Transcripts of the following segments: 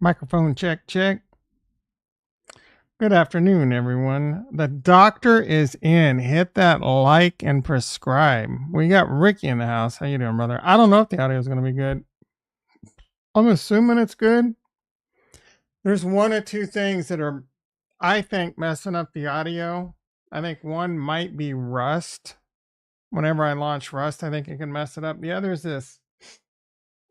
Microphone check, check. Good afternoon, everyone. The doctor is in. Hit that like and prescribe. We got Ricky in the house. How you doing, brother? I don't know if the audio is going to be good. I'm assuming it's good. There's one or two things that are, I think, messing up the audio. I think one might be Rust. Whenever I launch Rust, I think it can mess it up. The other is this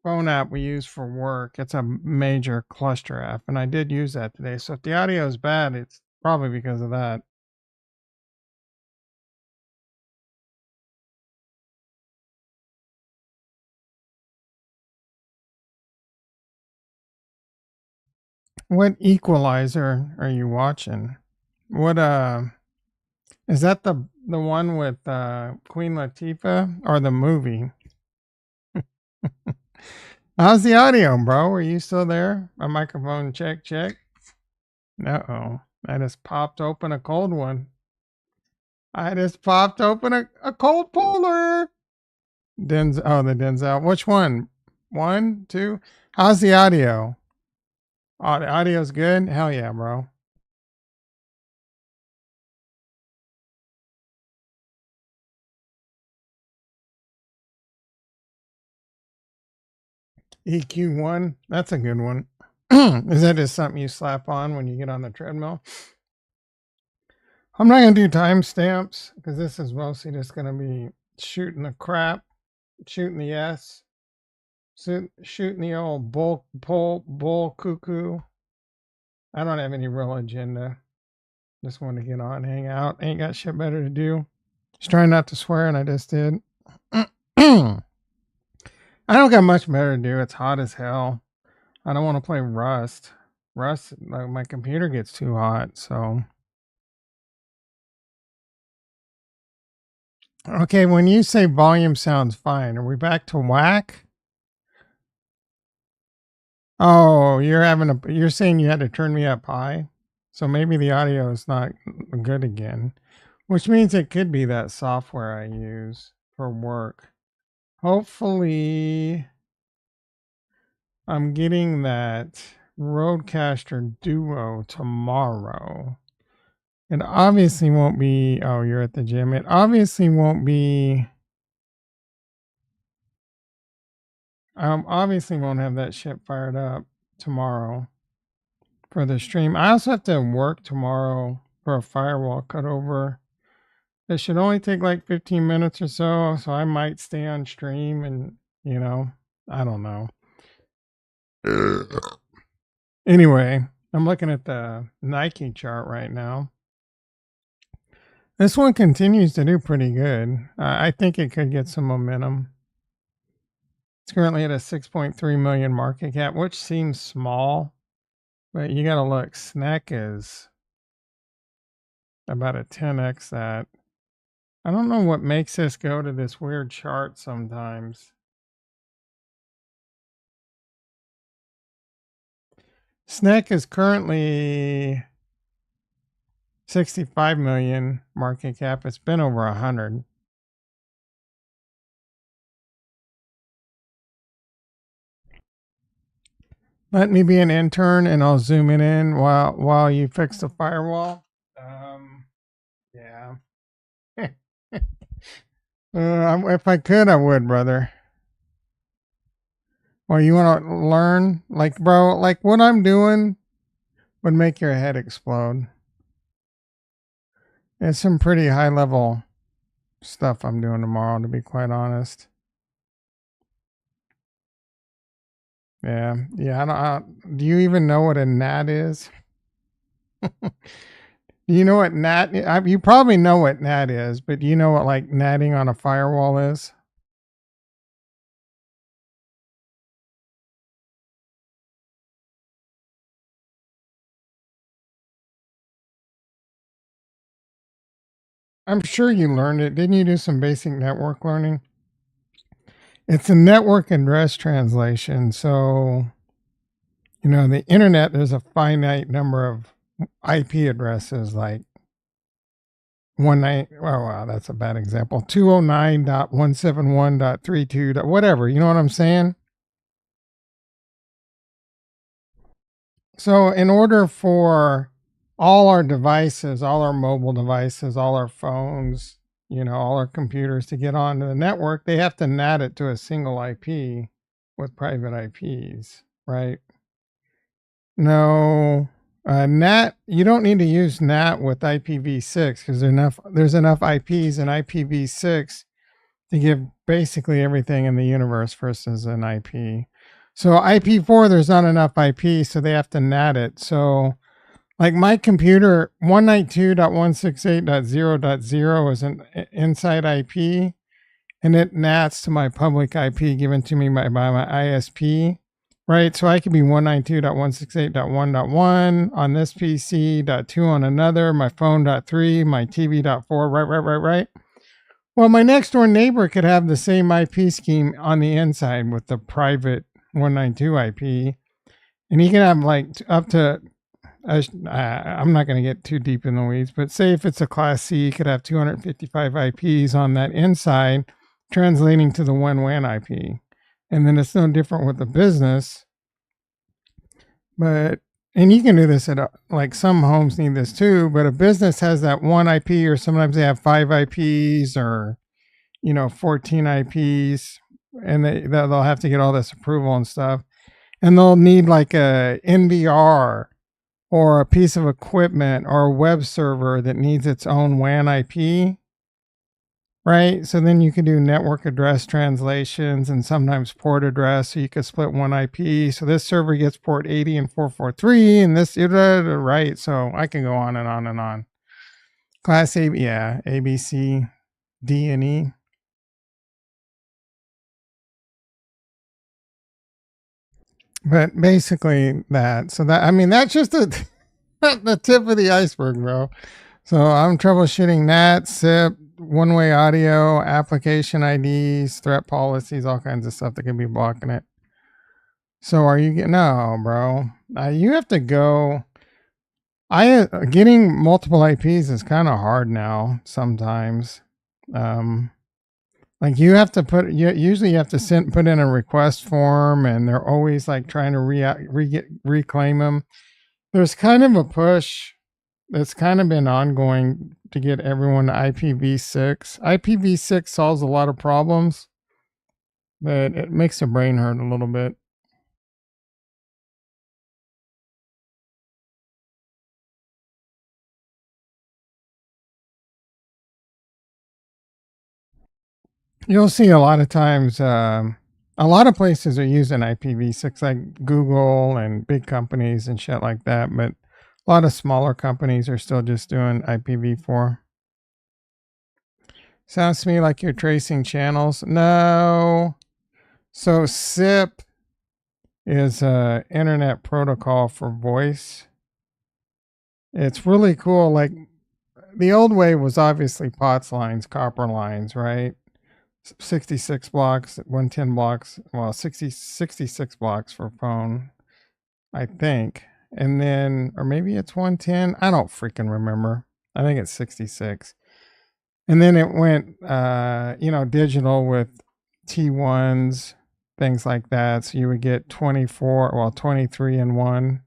phone app we use for work. It's a major cluster app, and I did use that today. So if the audio is bad, it's probably because of that. What equalizer are you watching? What is that the one with Queen Latifah or the movie? How's the audio, bro? Are you still there? A microphone check, check. Uh-oh. I just popped open a cold one. I just popped open a cold polar. The Denzel. Which one? One, two. How's the audio? Oh, the audio's good? Hell yeah, bro. EQ1. That's a good one. Is that just something you slap on when you get on the treadmill? I'm not going to do timestamps because this is mostly just going to be shooting the crap, shooting the S, shooting the old bull cuckoo. I don't have any real agenda. Just want to get on, hang out. Ain't got shit better to do. Just trying not to swear, and I just did. I don't got much better to do. It's hot as hell. I don't want to play Rust. Rust, like, my computer gets too hot, so. Okay, when you say volume sounds fine, are we back to whack? Oh, you're saying you had to turn me up high? So maybe the audio is not good again, which means it could be that software I use for work. Hopefully I'm getting that Rodecaster Duo tomorrow. It obviously won't be, oh, you're at the gym. It obviously won't be, obviously won't have that shit fired up tomorrow for the stream. I also have to work tomorrow for a firewall cutover. It should only take like 15 minutes or so, so I might stay on stream and, I don't know. Anyway, I'm looking at the Nike chart right now. This one continues to do pretty good. I think it could get some momentum. It's currently at a 6.3 million market cap, which seems small, but you got to look. Snack is about a 10x that. I don't know what makes this go to this weird chart sometimes. Snack is currently 65 million market cap. It's been over 100. Let me be an intern and I'll zoom it in while you fix the firewall. Yeah. If I could, I would, brother. Well, you want to learn? Like, bro, like what I'm doing would make your head explode. It's some pretty high level stuff I'm doing tomorrow, to be quite honest. Yeah. Do you even know what a NAT is? Do you know what NAT? You probably know what NAT is, but do you know what like natting on a firewall is? I'm sure you learned it. Didn't you do some basic network learning? It's a network address translation. So, the internet, there's a finite number of IP addresses like 19, oh wow, that's a bad example. 209.171.32, whatever. You know what I'm saying? So in order for all our devices, all our mobile devices, all our phones, all our computers to get onto the network, they have to NAT it to a single IP with private IPs, right? No, NAT. You don't need to use NAT with IPv6 because there's enough IPs in IPv6 to give basically everything in the universe versus an IP. So IP4, there's not enough IP, so they have to NAT it. So like my computer, 192.168.0.0 is an inside IP, and it NATs to my public IP given to me by my ISP, right? So I could be 192.168.1.1 on this PC, .2 on another, my phone .3, my TV .4, right. Well, my next door neighbor could have the same IP scheme on the inside with the private 192 IP, and he can have like up to. I'm not going to get too deep in the weeds, but say if it's a Class C, you could have 255 IPs on that inside, translating to the one WAN IP, and then it's no different with the business. But and you can do this at like some homes need this too, but a business has that one IP, or sometimes they have 5 IPs or 14 IPs, and they'll have to get all this approval and stuff, and they'll need like a NVR or a piece of equipment or a web server that needs its own WAN IP, right? So then you can do network address translations and sometimes port address. So you could split one IP. So this server gets port 80 and 443, and this, right? So I can go on and on and on. Class A, yeah, A, B, C, D, and E. But basically that. So that's just the tip of the iceberg, bro. So I'm troubleshooting NAT, SIP, one-way audio, application IDs, threat policies, all kinds of stuff that can be blocking it. So are you getting? No, bro. You have to go. Getting multiple IPs is kind of hard now. Sometimes, like you have to usually you have to put in a request form, and they're always like trying to reclaim them. There's kind of a push that's kind of been ongoing to get everyone to IPv6. IPv6 solves a lot of problems, but it makes the brain hurt a little bit. You'll see a lot of times, a lot of places are using IPv6, like Google and big companies and shit like that, but a lot of smaller companies are still just doing IPv4. Sounds to me like you're tracing channels. No. So SIP is a internet protocol for voice. It's really cool. Like the old way was obviously POTS lines, copper lines, right? 66 blocks, 110 blocks, well, 66 blocks for phone, I think. And then, or maybe it's 110. I don't freaking remember. I think it's 66. And then it went, digital with T1s, things like that. So you would get 23 in one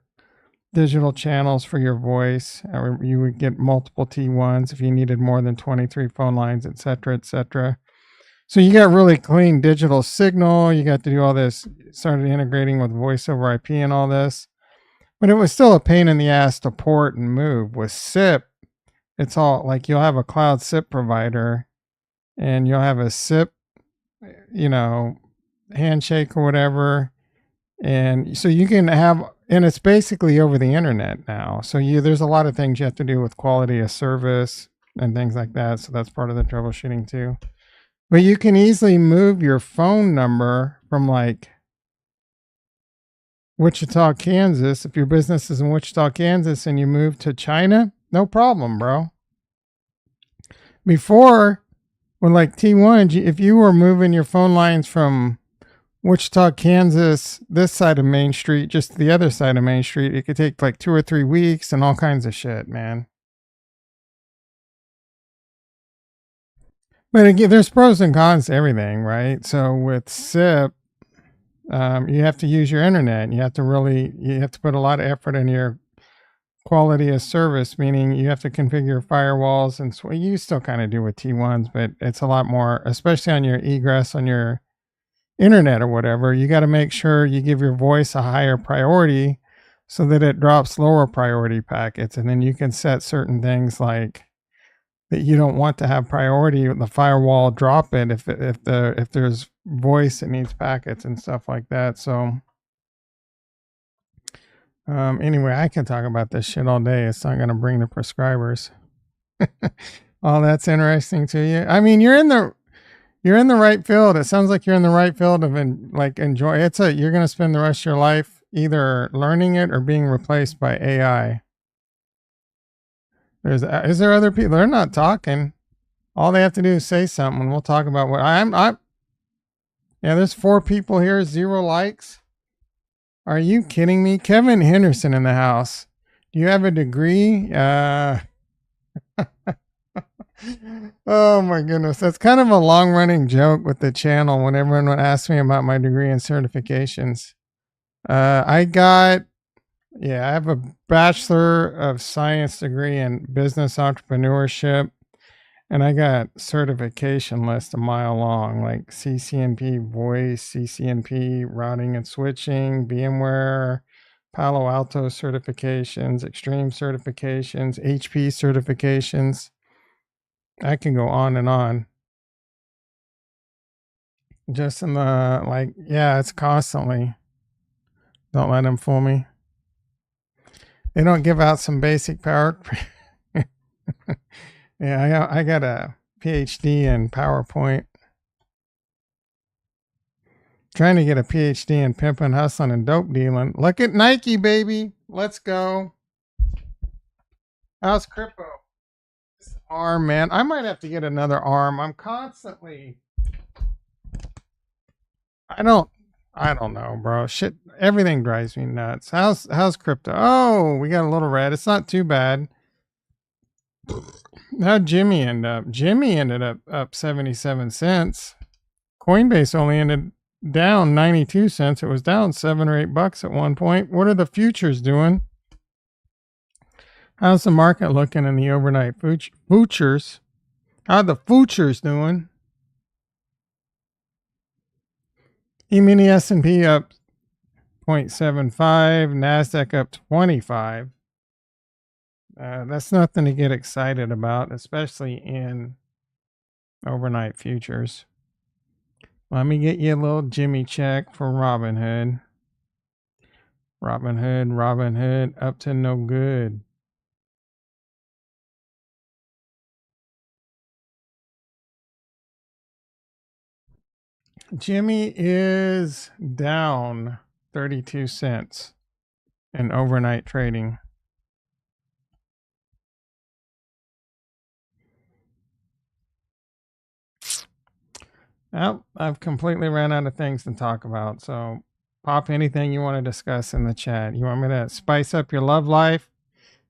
digital channels for your voice. Or you would get multiple T1s if you needed more than 23 phone lines, et cetera, et cetera. So you got really clean digital signal. You got to do all this, started integrating with voice over IP and all this. But it was still a pain in the ass to port and move. With SIP, it's all like you'll have a cloud SIP provider and you'll have a SIP, handshake or whatever. And so you can have, and it's basically over the internet now. So there's a lot of things you have to do with quality of service and things like that. So that's part of the troubleshooting too. But you can easily move your phone number from like Wichita, Kansas. If your business is in Wichita, Kansas, and you move to China, no problem, bro. Before, when like T1, if you were moving your phone lines from Wichita, Kansas, this side of Main Street, just the other side of Main Street, it could take like 2 or 3 weeks and all kinds of shit, man. But again, there's pros and cons to everything, right? So with SIP, You have to use your internet. You have to put a lot of effort in your quality of service, meaning you have to configure firewalls, and so you still kind of do with T1s, but it's a lot more, especially on your egress on your internet or whatever. You got to make sure you give your voice a higher priority so that it drops lower priority packets, and then you can set certain things like that you don't want to have priority the firewall drop it if there's voice that needs packets and stuff like that. So anyway, I can talk about this shit all day. It's not going to bring the prescribers. Oh, that's interesting to you. I mean, you're in the right field. It sounds like you're in the right field of enjoy. You're going to spend the rest of your life either learning it or being replaced by AI. Is there other people? They're not talking. All they have to do is say something, and we'll talk about what yeah, there's 4 people here, 0 likes. Are you kidding me? Kevin Henderson in the house. Do you have a degree? Oh my goodness. That's kind of a long running joke with the channel when everyone would ask me about my degree and certifications. I have a Bachelor of Science degree in business entrepreneurship. And I got certification list a mile long, like CCNP voice, CCNP routing and switching, VMware, Palo Alto certifications, Extreme certifications, HP certifications. I can go on and on. Just in the, it's constantly. Don't let them fool me. They don't give out some basic power. Yeah, I got a PhD in PowerPoint. Trying to get a PhD in pimping, hustling, and dope dealing. Look at Nike, baby. Let's go. How's crypto? This arm, man. I might have to get another arm. I'm constantly. I don't know, bro. Shit, everything drives me nuts. How's crypto? Oh, we got a little red. It's not too bad. How'd Jimmy end up? Jimmy ended up 77 cents. Coinbase only ended down 92 cents. It was down $7 or $8 at one point. What are the futures doing? How's the market looking in the overnight futures? How are the futures doing? E-mini S&P up 0.75, NASDAQ up 25. That's nothing to get excited about, especially in overnight futures. Let me get you a little Jimmy check for Robinhood. Robinhood, up to no good. Jimmy is down 32 cents in overnight trading. Well, I've completely ran out of things to talk about, so pop anything you want to discuss in the chat. You want me to spice up your love life?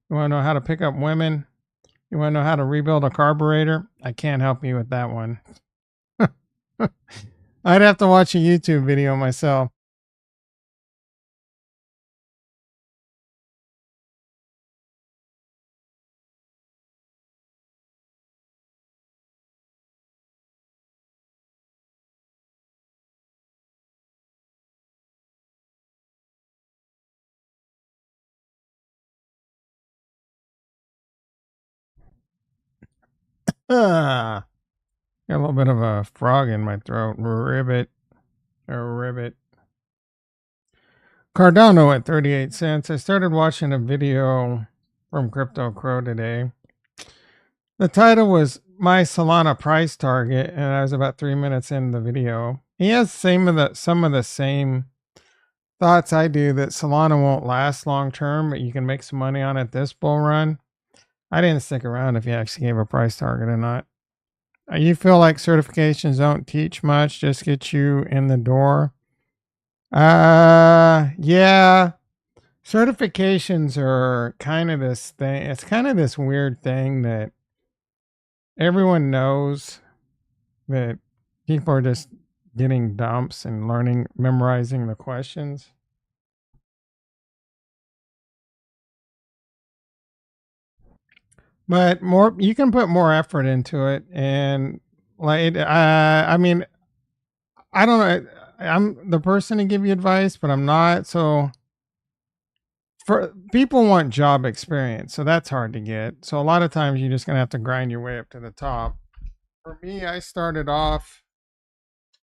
You want to know how to pick up women? You want to know how to rebuild a carburetor? I can't help you with that one. I'd have to watch a YouTube video myself. Got a little bit of a frog in my throat. Ribbit. Cardano at 38 cents. I started watching a video from Crypto Crow today. The title was My Solana Price Target, and I was about 3 minutes in the video. He has some of the same thoughts I do, that Solana won't last long term, but you can make some money on it this bull run. I didn't stick around if he actually gave a price target or not. You feel like certifications don't teach much, just get you in the door? Yeah. Certifications are kind of this thing. It's kind of this weird thing that everyone knows that people are just getting dumps and learning, memorizing the questions. But more, you can put more effort into it, and like, I mean, I don't know. I'm the person to give you advice, but I'm not. So for people want job experience, so that's hard to get. So a lot of times you're just gonna have to grind your way up to the top. For me, I started off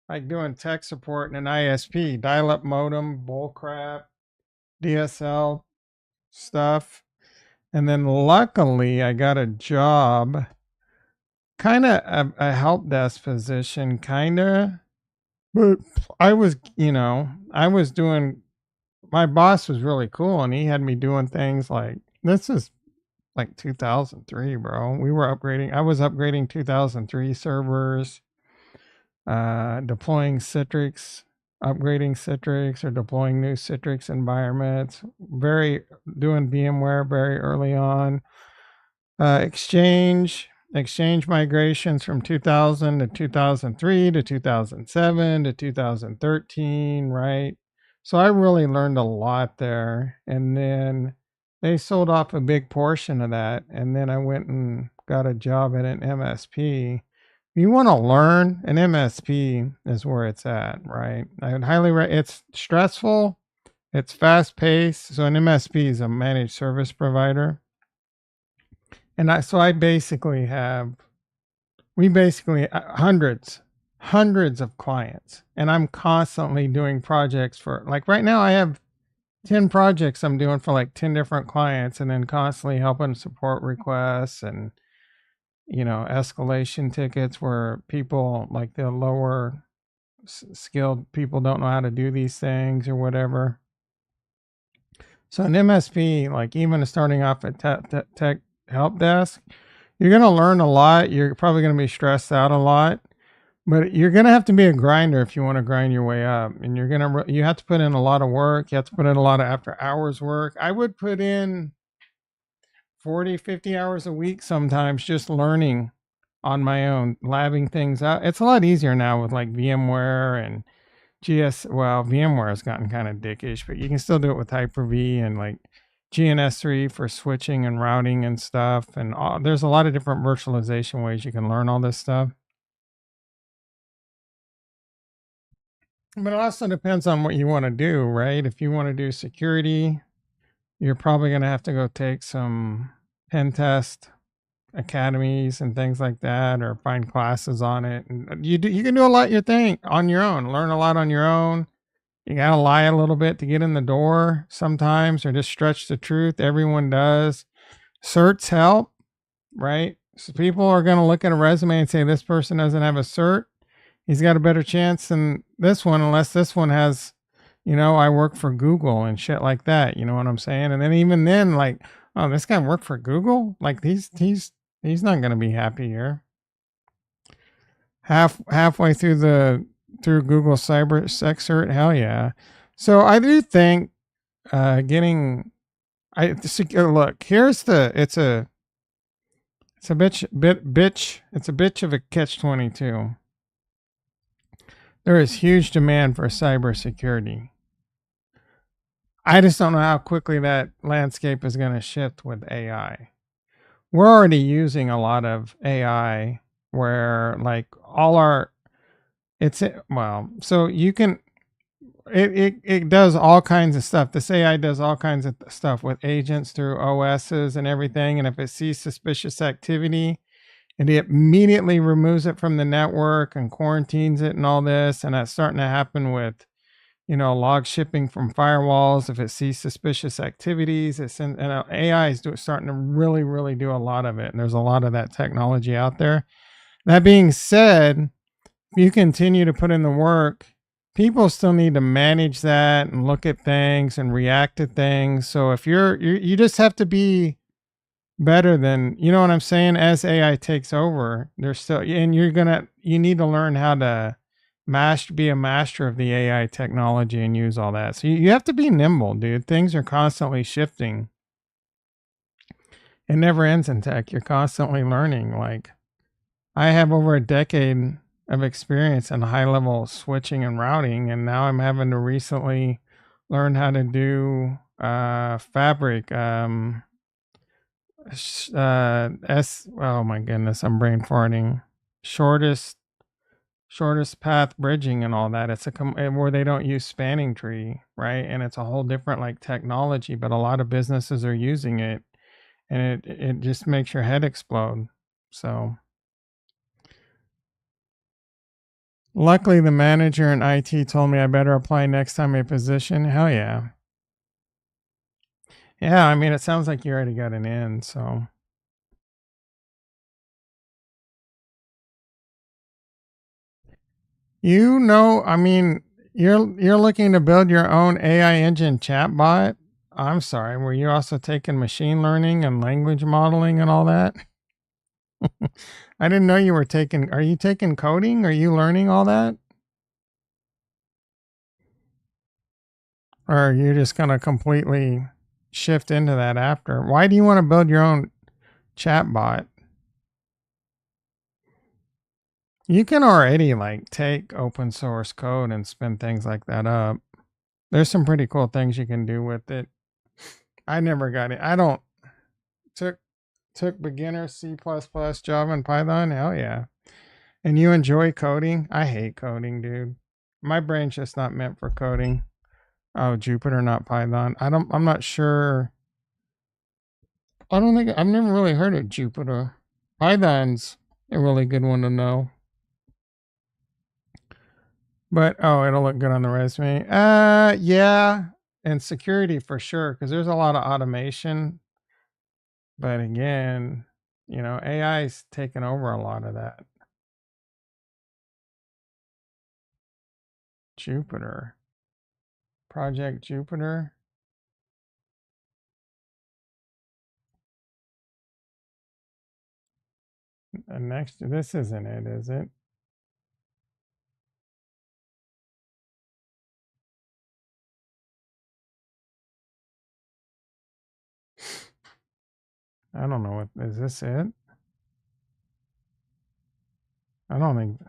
like doing tech support in an ISP, dial-up modem, bullcrap, DSL stuff, and then luckily I got a job, kind of a help desk position, kind of. But I was, I was doing. My boss was really cool, and he had me doing things like this is like 2003, bro. We were upgrading. I was upgrading 2003 servers, deploying Citrix, upgrading Citrix or deploying new Citrix environments. Very doing VMware very early on. Exchange migrations from 2000 to 2003 to 2007 to 2013, right? So I really learned a lot there. And then they sold off a big portion of that. And then I went and got a job at an MSP. If you want to learn, an MSP is where it's at, right? I would it's stressful, it's fast paced. So an MSP is a managed service provider. And I basically have, we basically hundreds of clients, and I'm constantly doing projects for, like right now I have 10 projects I'm doing for like 10 different clients, and then constantly helping support requests and, escalation tickets where people like the lower skilled people don't know how to do these things or whatever. So an MSP, like even starting off at tech help desk, you're going to learn a lot. You're probably going to be stressed out a lot, but you're going to have to be a grinder if you want to grind your way up. And you have to put in a lot of work. You have to put in a lot of after hours work. I would put in 40, 50 hours a week sometimes just learning on my own, labbing things out. It's a lot easier now with like VMware and well, VMware has gotten kind of dickish, but you can still do it with Hyper-V and like GNS3 for switching and routing and stuff. And there's a lot of different virtualization ways you can learn all this stuff. But it also depends on what you want to do, right? If you want to do security, you're probably going to have to go take some pen test academies and things like that, or find classes on it. And you can do a lot on your own, learn a lot on your own. You gotta lie a little bit to get in the door sometimes, or just stretch the truth. Everyone does. Certs help, right? So people are gonna look at a resume and say this person doesn't have a cert. He's got a better chance than this one, unless this one has, I work for Google and shit like that. You know what I'm saying? And then even then, like, oh, this guy worked for Google. Like he's not gonna be happy here. Halfway through Google Cyber Cert, hell yeah. So I do think getting look, it's a bitch of a catch-22. There is huge demand for cybersecurity. I just don't know how quickly that landscape is going to shift with AI. We're already using a lot of AI where like so you can, it does all kinds of stuff. This AI does all kinds of stuff with agents through OSs and everything. And if it sees suspicious activity, it immediately removes it from the network and quarantines it and all this. And that's starting to happen with, log shipping from firewalls. If it sees suspicious activities, AI is starting to really, really do a lot of it. And there's a lot of that technology out there. That being said, if you continue to put in the work, people still need to manage that and look at things and react to things. So if you just have to be better than, you know what I'm saying? As AI takes over, there's still, and you need to learn how to be a master of the AI technology and use all that. So you have to be nimble, dude. Things are constantly shifting. It never ends in tech. You're constantly learning. Like I have over a decade of experience in high level switching and routing, and now I'm having to recently learn how to do fabric oh my goodness, I'm brain farting. Shortest shortest path bridging and all that. It's where they don't use spanning tree, right? And it's a whole different like technology, but a lot of businesses are using it, and it just makes your head explode. So luckily the manager in IT told me I better apply next time a position. Hell yeah. Yeah, I mean it sounds like you already got an in, so I mean, you're looking to build your own AI engine chatbot. I'm sorry, were you also taking machine learning and language modeling and all that? I didn't know you were taking. Are you taking coding? Are you learning all that? Or are you just going to completely shift into that after? Why do you want to build your own chatbot? You can already like take open source code and spin things like that up. There's some pretty cool things you can do with it. I never got it. I don't took beginner C++, Java, and Python. Hell yeah. And you enjoy coding? I hate coding, dude. My brain's just not meant for coding. Oh, Jupyter, not Python. I'm not sure. I don't think I've never really heard of Jupyter. Python's a really good one to know. But oh, it'll look good on the resume. Yeah, and security for sure because there's a lot of automation. But again, AI's taken over a lot of that. Jupyter. Project Jupyter. And next, this isn't it, is it? I don't know what is this it? I don't think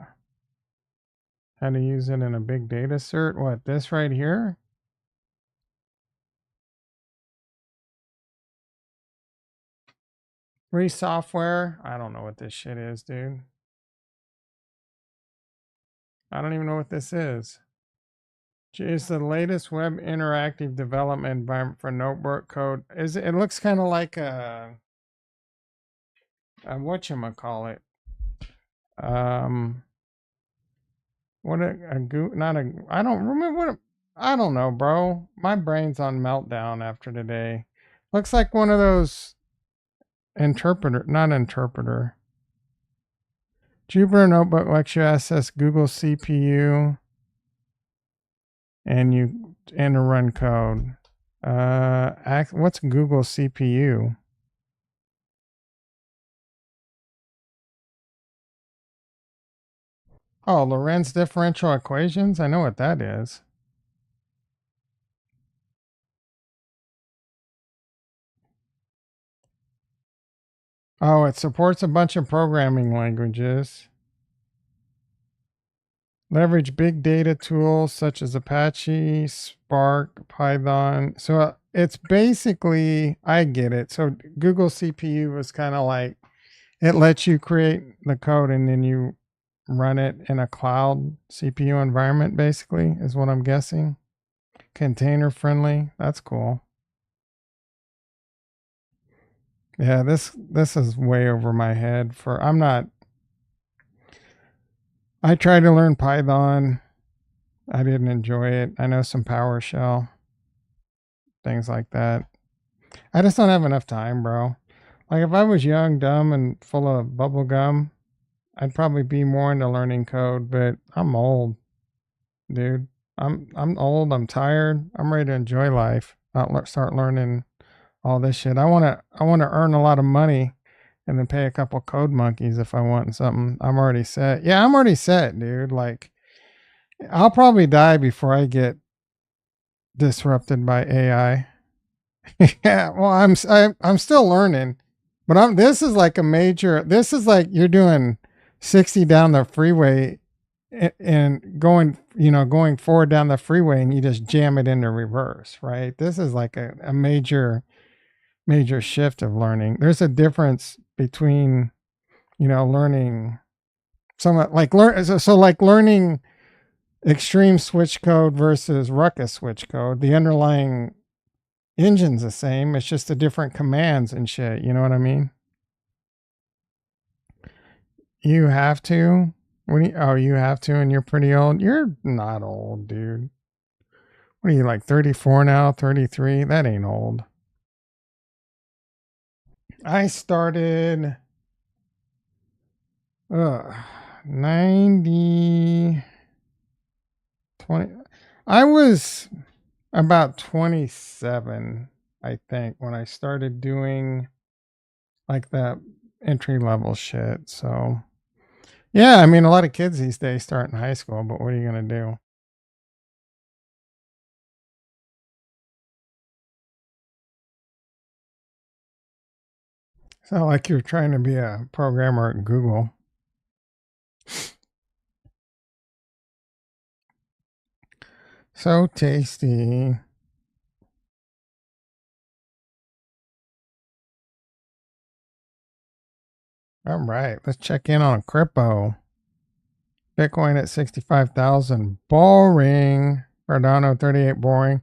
how to use it in a big data cert. What, this right here? Free software. I don't know what this shit is, dude. I don't even know what this is. It's the latest web interactive development environment for notebook code. It looks kind of like a whatchamacallit. What a not a I don't remember I don't know, bro. My brain's on meltdown after today. Looks like one of those not interpreter. Jupyter Notebook lets you access Google CPU and to run code. What's Google CPU? Oh, Lorentz differential equations? I know what that is. Oh, it supports a bunch of programming languages. Leverage big data tools such as Apache, Spark, Python. So it's basically, I get it. So Google CPU was kind of like, it lets you create the code and then you run it in a cloud CPU environment, basically, is what I'm guessing. Container friendly. That's cool. Yeah, this is way over my head I tried to learn Python. I didn't enjoy it. I know some PowerShell, things like that. I just don't have enough time, bro. Like if I was young, dumb, and full of bubble gum, I'd probably be more into learning code, but I'm old, dude. I'm old, I'm tired. I'm ready to enjoy life. Not start learning all this shit. I wanna earn a lot of money and then pay a couple code monkeys if I want something. I'm already set. Yeah, I'm already set, dude. Like I'll probably die before I get disrupted by AI. Yeah, well, I'm still learning, but this is like a major. This is like you're doing 60 down the freeway and going forward down the freeway and you just jam it into reverse, right? This is like a major shift of learning. There's a difference between, learning somewhat like like learning extreme switch code versus ruckus switch code. The underlying engine's the same. It's just the different commands and shit. You know what I mean? You have to. Oh, you have to, and you're pretty old. You're not old, dude. What are you, like 34 now? 33? That ain't old. I started 90 20. I was about 27, I think, when I started doing like that entry level shit. So, yeah, I mean, a lot of kids these days start in high school, but what are you going to do? It's not like you're trying to be a programmer at Google. So tasty. All right, let's check in on crypto. Bitcoin at 65,000. Boring. Cardano 38. Boring.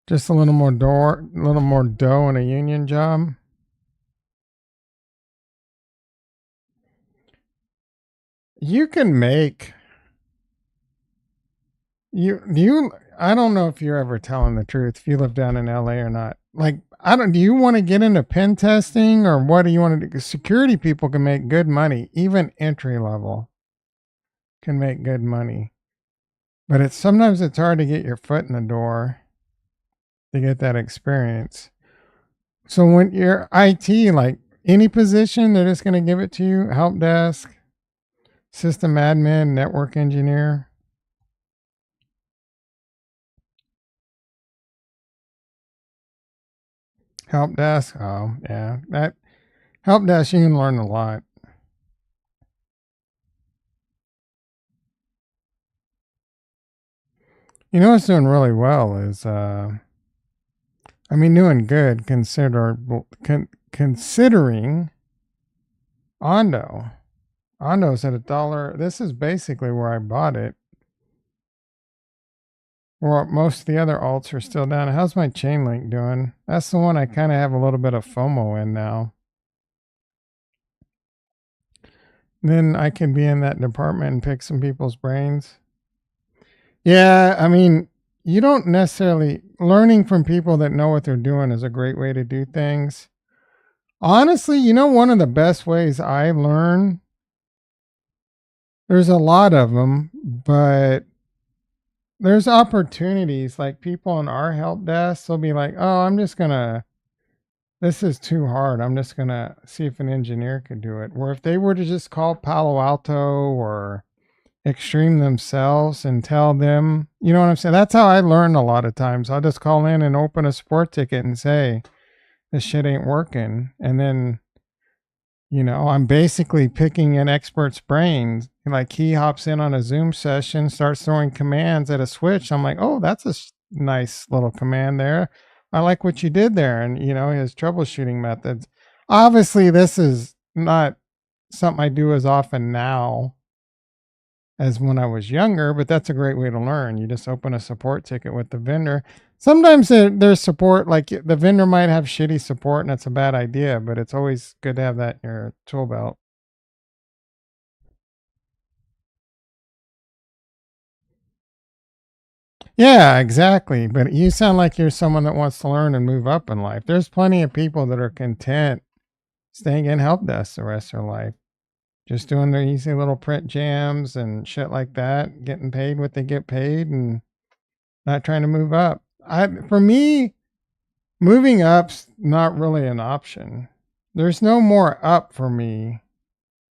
Just a little more dough and a union job. You can make you I don't know if you're ever telling the truth if you live down in LA or not. Like, I don't do you want to get into pen testing or what do you want to do? 'Cause security people can make good money, even entry level can make good money. But it's hard to get your foot in the door to get that experience. So when you're IT, like any position, they're just going to give it to you. Help desk, system admin, network engineer. Help desk. Oh, yeah. That help desk, you can learn a lot. You know what's doing really well is, doing good considering Ondo. Ondo's at $1. This is basically where I bought it. Well, most of the other alts are still down. How's my chain link doing? That's the one I kind of have a little bit of FOMO in now. Then I can be in that department and pick some people's brains. Yeah, I mean, you don't necessarily learning from people that know what they're doing is a great way to do things. Honestly, one of the best ways I learn, there's a lot of them, but there's opportunities like people on our help desk, they'll be like, oh, this is too hard. I'm just going to see if an engineer could do it. Where if they were to just call Palo Alto or Extreme themselves and tell them, you know what I'm saying? That's how I learn a lot of times. I'll just call in and open a support ticket and say, this shit ain't working. And then, I'm basically picking an expert's brain. Like he hops in on a Zoom session, starts throwing commands at a switch. I'm like, oh, that's a nice little command there. I like what you did there. And, his troubleshooting methods. Obviously, this is not something I do as often now as when I was younger, but that's a great way to learn. You just open a support ticket with the vendor. Sometimes there's support, like the vendor might have shitty support and it's a bad idea, but it's always good to have that in your tool belt. Yeah, exactly. But you sound like you're someone that wants to learn and move up in life. There's plenty of people that are content staying in help desk the rest of their life, just doing their easy little print jams and shit like that, getting paid what they get paid and not trying to move up. For me, moving up's not really an option. There's no more up for me.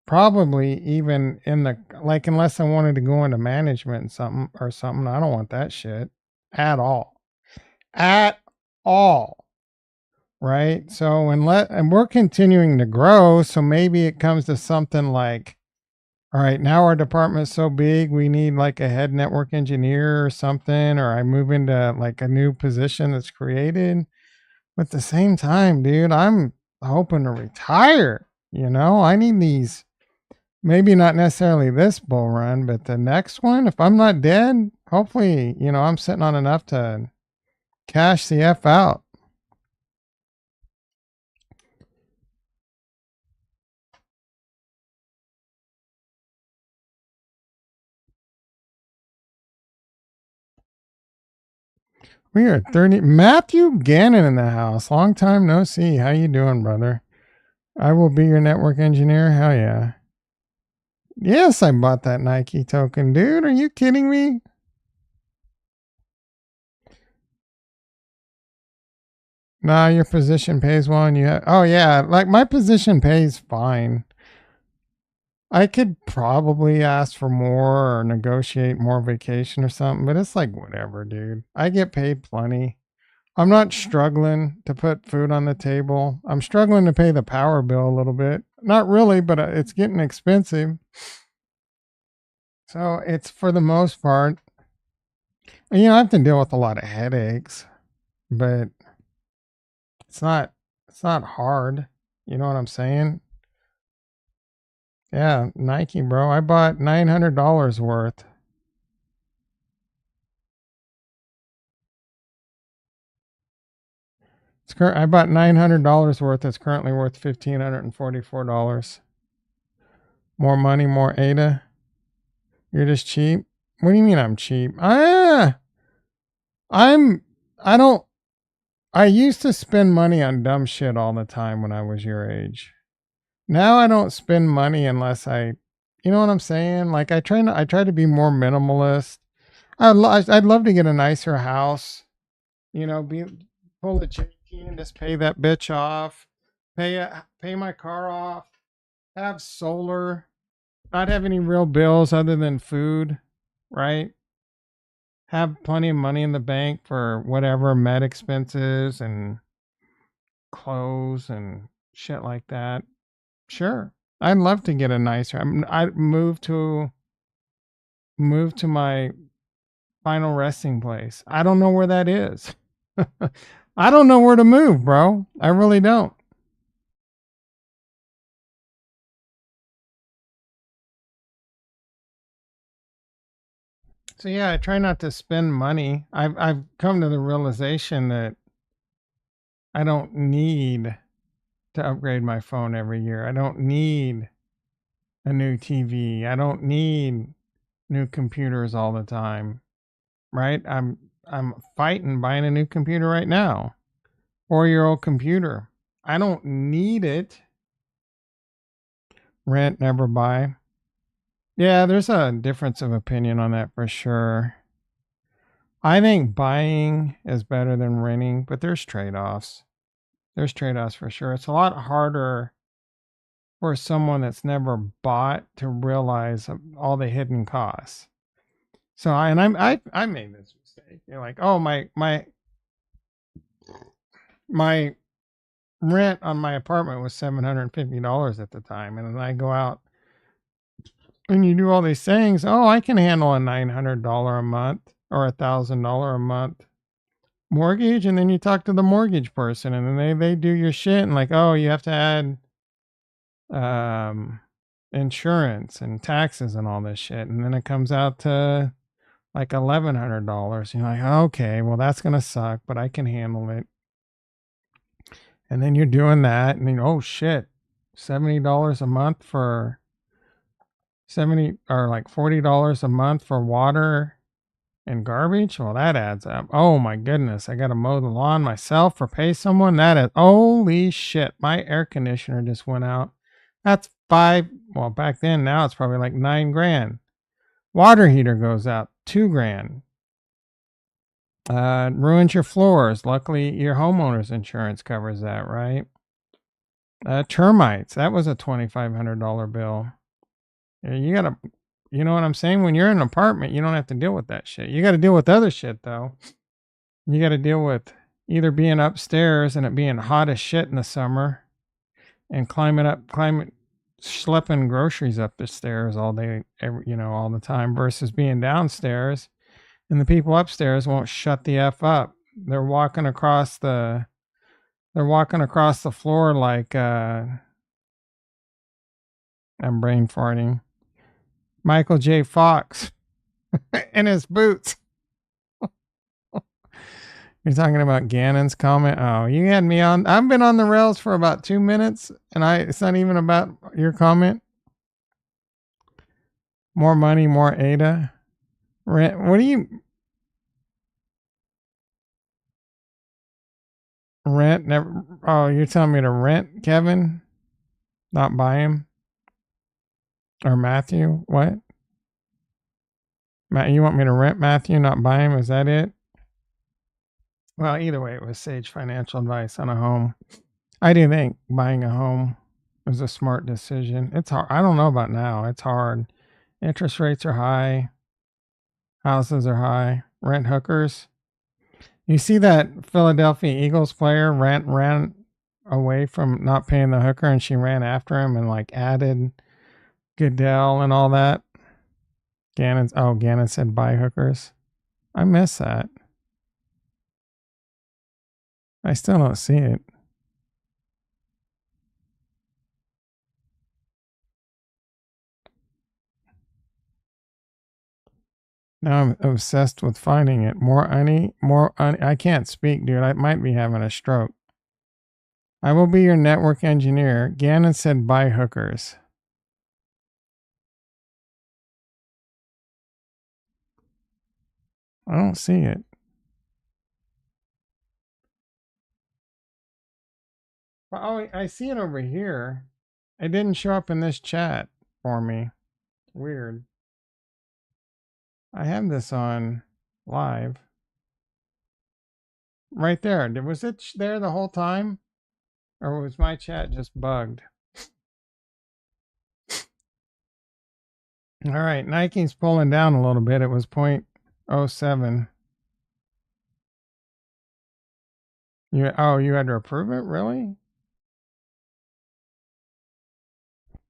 Probably even in the like unless I wanted to go into management and something, I don't want that shit at all. At all. Right? So and we're continuing to grow, so maybe it comes to something like All right, now our department's so big, we need like a head network engineer or something, or I move into like a new position that's created. But at the same time, dude, I'm hoping to retire. I need these, maybe not necessarily this bull run, but the next one. If I'm not dead, hopefully, I'm sitting on enough to cash the F out. We are 30. Matthew Gannon in the house. Long time no see. How you doing, brother? I will be your network engineer. Hell yeah. Yes, I bought that Nike token, dude. Are you kidding me? Nah, your position pays well, and oh yeah, like my position pays fine. I could probably ask for more or negotiate more vacation or something, but it's like whatever, dude. I get paid plenty. I'm not struggling to put food on the table. I'm struggling to pay the power bill a little bit. Not really, but it's getting expensive. So it's for the most part, I have to deal with a lot of headaches, but it's not hard. You know what I'm saying? Yeah, Nike, bro. I bought $900 worth. I bought $900 worth. It's currently worth $1,544. More money, more ADA. You're just cheap. What do you mean I'm cheap? I'm. I don't. I used to spend money on dumb shit all the time when I was your age. Now I don't spend money unless you know what I'm saying? Like I try to be more minimalist. I'd love to get a nicer house. Be pull the JT and just pay that bitch off. Pay my car off. Have solar. Not have any real bills other than food, right? Have plenty of money in the bank for whatever med expenses and clothes and shit like that. Sure. I'd love to get a nicer. I move to my final resting place. I don't know where that is. I don't know where to move, bro. I really don't. So yeah, I try not to spend money. I've come to the realization that I don't need to upgrade my phone every year. I don't need a new TV. I don't need new computers all the time. Right? I'm fighting buying a new computer right now. 4-year-old computer. I don't need it. Rent, never buy. Yeah, there's a difference of opinion on that for sure. I think buying is better than renting, but there's trade-offs. There's trade-offs for sure. It's a lot harder for someone that's never bought to realize all the hidden costs. So I made this mistake. You're like, oh my rent on my apartment was $750 at the time, and then I go out and you do all these things. Oh, I can handle a $900 a month or $1,000 a month mortgage, and then you talk to the mortgage person, and then they do your shit, and like, oh, you have to add insurance and taxes and all this shit, and then it comes out to like $1,100. You're like, okay, well that's gonna suck, but I can handle it. And then you're doing that, and then oh shit, $70 a month for 70 or like $40 a month for water and garbage. Well, that adds up. Oh my goodness, I gotta mow the lawn myself or pay someone. That is holy shit. My air conditioner just went out. That's well, back then, now it's probably like $9,000. Water heater goes out, $2,000. Ruins your floors. Luckily, your homeowner's insurance covers that, right? Termites. That was a $2,500 bill. You gotta, you know what I'm saying? When you're in an apartment, you don't have to deal with that shit. You got to deal with other shit though. You got to deal with either being upstairs and it being hot as shit in the summer, and climbing schlepping groceries up the stairs all day, all the time versus being downstairs and the people upstairs won't shut the F up. They're walking across the floor like I'm brain farting. Michael J. Fox in his boots. You're talking about Gannon's comment? Oh, you had me on. I've been on the rails for about 2 minutes, and it's not even about your comment. More money, more ADA. Rent. What do you rent? Never. Oh, you're telling me to rent, Kevin, not buy him, or Matthew? What? Matt, you want me to rent Matthew, not buy him? Is that it? Well, either way, it was sage financial advice on a home. I do think buying a home was a smart decision. It's hard. I don't know about now. It's hard. Interest rates are high. Houses are high. Rent hookers. You see that Philadelphia Eagles player ran away from not paying the hooker, and she ran after him and like added Goodell and all that. Gannon said buy hookers. I miss that. I still don't see it. Now I'm obsessed with finding it. More honey. I can't speak, dude. I might be having a stroke. I will be your network engineer. Gannon said buy hookers. I don't see it. Oh, I see it over here. It didn't show up in this chat for me. Weird. I have this on live. Right there. Was it there the whole time? Or was my chat just bugged? All right. Nike's pulling down a little bit. It was 0.07. You had to approve it? Really?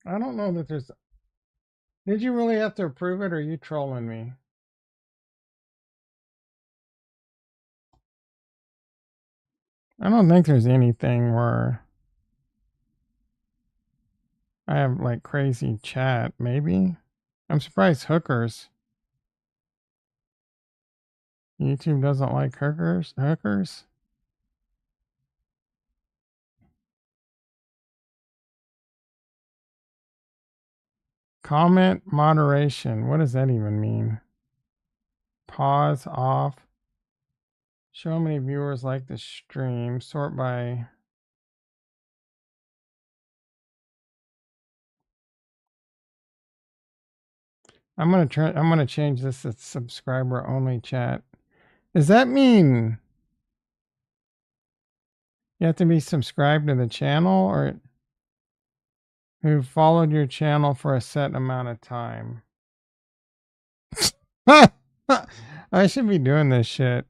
I don't know that there's... Did you really have to approve it, or are you trolling me? I don't think there's anything where I have like crazy chat, maybe. I'm surprised hookers. YouTube doesn't like hookers? Comment moderation. What does that even mean? Pause off. Show how many viewers like the stream. Sort by... I'm gonna change this to subscriber only chat. Does that mean you have to be subscribed to the channel, or who followed your channel for a set amount of time? I should be doing this shit.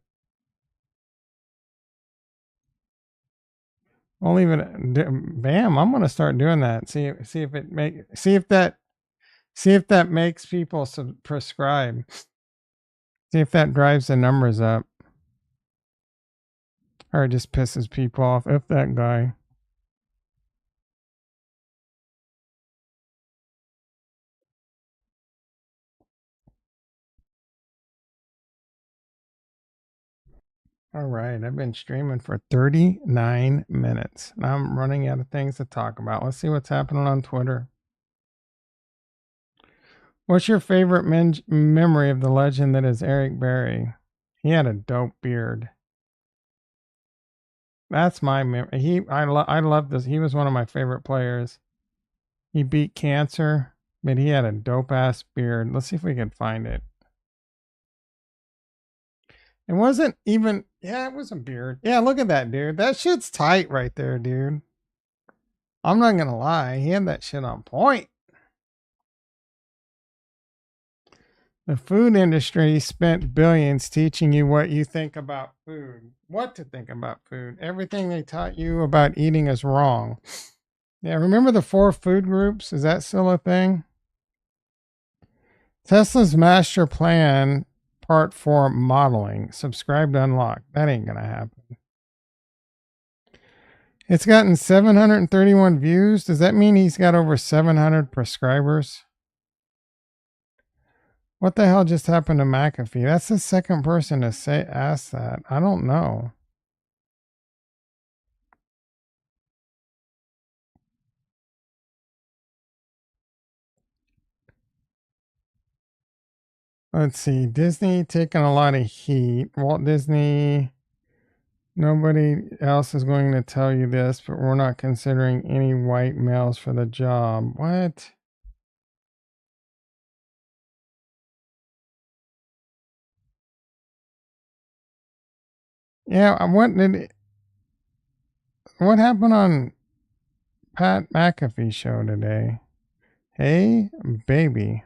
I'll leave it. Bam! I'm gonna start doing that. See if that makes people prescribe. See if that drives the numbers up, or it just pisses people off. If that guy. All right, I've been streaming for 39 minutes. Now I'm running out of things to talk about. Let's see what's happening on Twitter. What's your favorite memory of the legend that is Eric Berry? He had a dope beard. That's my memory. I love this. He was one of my favorite players. He beat cancer, but he had a dope ass beard. Let's see if we can find it. It wasn't even, yeah, it was a beard. Yeah, look at that, dude. That shit's tight right there, dude. I'm not gonna lie. He had that shit on point. The food industry spent billions teaching you what you think about food. What to think about food. Everything they taught you about eating is wrong. Yeah, remember the 4 food groups? Is that still a thing? Tesla's master plan, part 4, modeling. Subscribe to unlock. That ain't gonna happen. It's gotten 731 views. Does that mean he's got over 700 prescribers? What the hell just happened to McAfee? That's the second person to ask that. I don't know. Let's see. Disney taking a lot of heat. Walt Disney. Nobody else is going to tell you this, but we're not considering any white males for the job. What? Yeah, what happened on Pat McAfee show today? Hey, baby.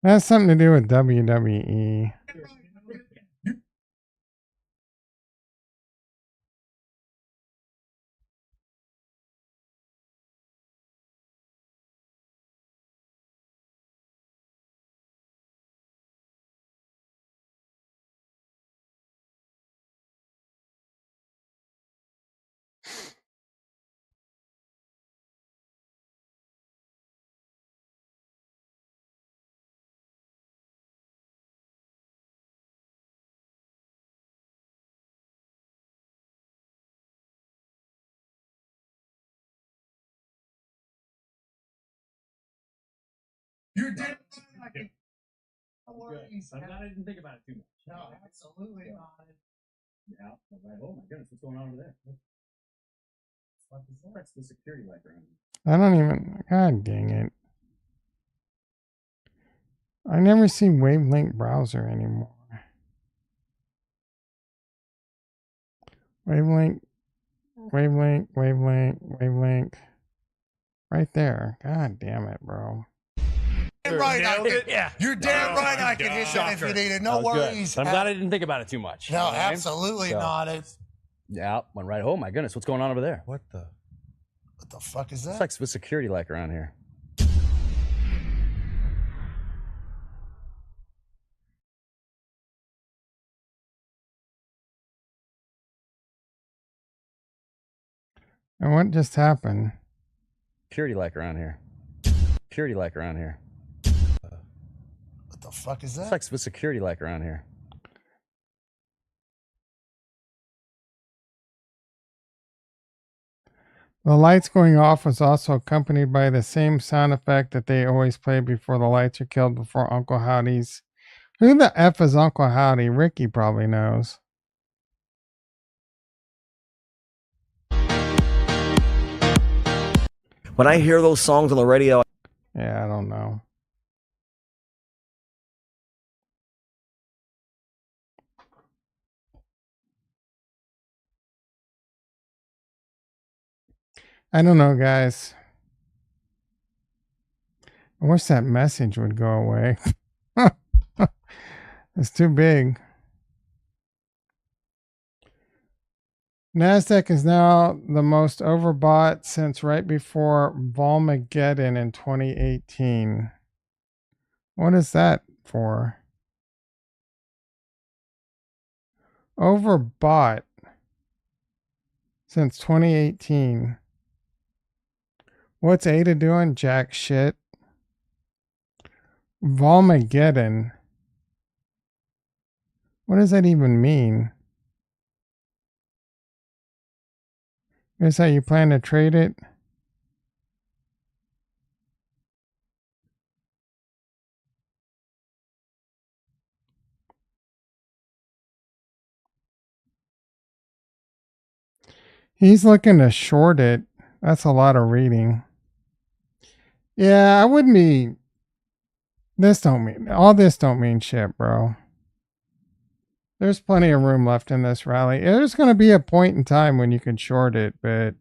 That has something to do with WWE. You're dead. No worries. I'm glad I didn't think about it too much. No, absolutely not. Yeah. Right. Oh my goodness, what's going on over there? That's the security light around. I don't even. God dang it. I never see Wavelength browser anymore. Wavelength. Right there. God damn it, bro. Right, yeah. You're damn right I can hit that if you need it. No worries. But I'm glad I didn't think about it too much. No, absolutely not. It's Yeah, went right. Oh my goodness, what's going on over there? what the fuck is that? It's like the security light around here. And what just happened? Security light around here. Security light around here. What the fuck is that? It's like the security light around here. The lights going off was also accompanied by the same sound effect that they always play before the lights are killed before Uncle Howdy's. Who the F is Uncle Howdy? Ricky probably knows. When I hear those songs on the radio, Yeah, I don't know. I don't know, guys. I wish that message would go away. It's too big. NASDAQ is now the most overbought since right before Volmageddon in 2018. What is that for? Overbought since 2018. What's Ada doing? Jack shit. Volmageddon. What does that even mean? Is that you plan to trade it? He's looking to short it. That's a lot of reading. Yeah, I wouldn't be. This don't mean all. This don't mean shit, bro. There's plenty of room left in this rally. There's going to be a point in time when you can short it, but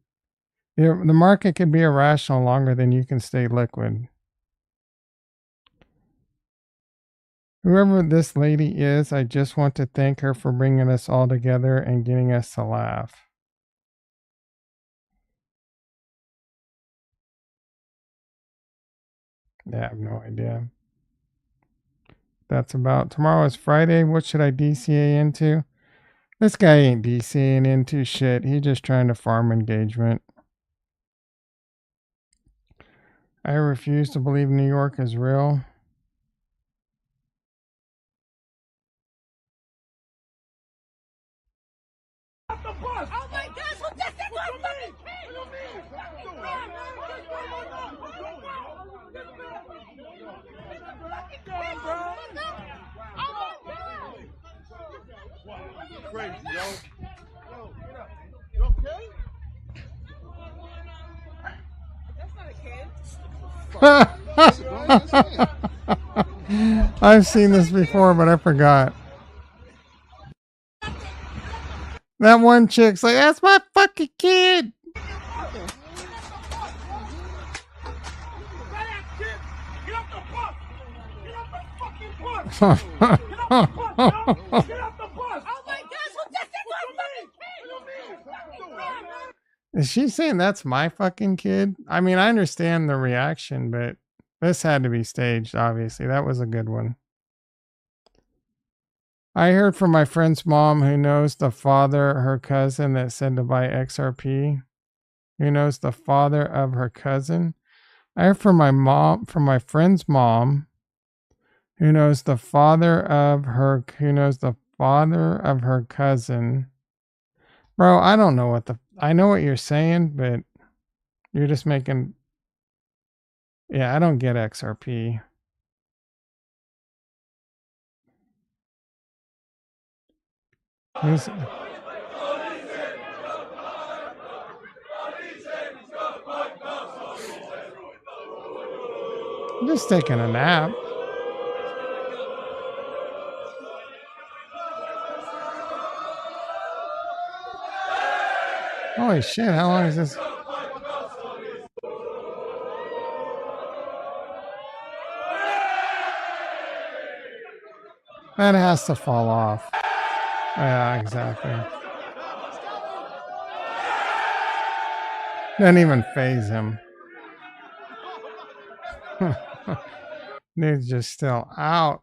the market can be irrational longer than you can stay liquid. Whoever this lady is, I just want to thank her for bringing us all together and getting us to laugh. Yeah, I have no idea. That's about. Tomorrow is Friday. What should I DCA into? This guy ain't DCAing into shit. He's just trying to farm engagement. I refuse to believe New York is real. Oh my gosh, who just said my fucking kid? Crazy, yo. Yo, get up. You okay? That's not a kid. I've seen this before, but I forgot. That one chick's like, that's my fucking kid. Get off the bus! Get off the fucking bus! Get off the bus, yo! Get off the bus! Oh my gosh, who just said my fucking kid? Is she saying that's my fucking kid? I mean, I understand the reaction, but this had to be staged, obviously. That was a good one. I heard from my friend's mom who knows the father, her cousin that said to buy XRP. Who knows the father of her cousin? I heard from my friend's mom, who knows the father of her cousin. Bro, I don't know I know what you're saying, but you're just making, yeah, I don't get XRP. Who's, I'm just taking a nap. Holy shit, how long is this? That has to fall off. Yeah, exactly. Doesn't even phase him. Dude's just still out.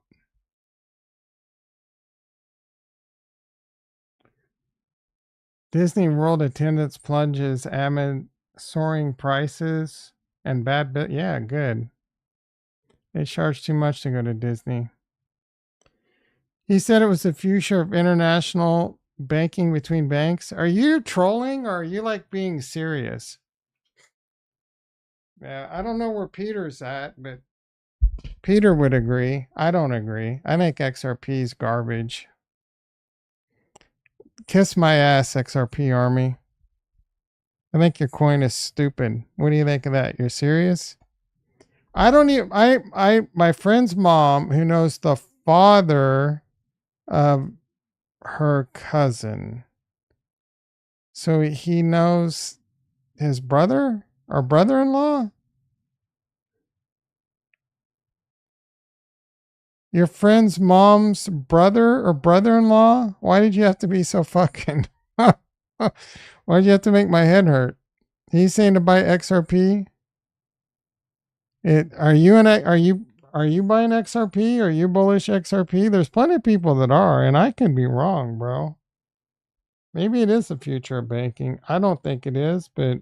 Disney World attendance plunges amid soaring prices and bad bit. Yeah, good. They charge too much to go to Disney. He said it was the future of international banking between banks. Are you trolling or are you like being serious? Yeah, I don't know where Peter's at, but Peter would agree. I don't agree. I think XRP's garbage. Kiss my ass, XRP army. I think your coin is stupid. What do you think of that? You're serious? I don't even, my friend's mom, who knows the father of her cousin. So he knows his brother or brother-in-law? Your friend's mom's brother or brother-in-law? Why did you have to be so fucking... Why did you have to make my head hurt? He's saying to buy XRP? Are you buying XRP? Are you bullish XRP? There's plenty of people that are, and I could be wrong, bro. Maybe it is the future of banking. I don't think it is, but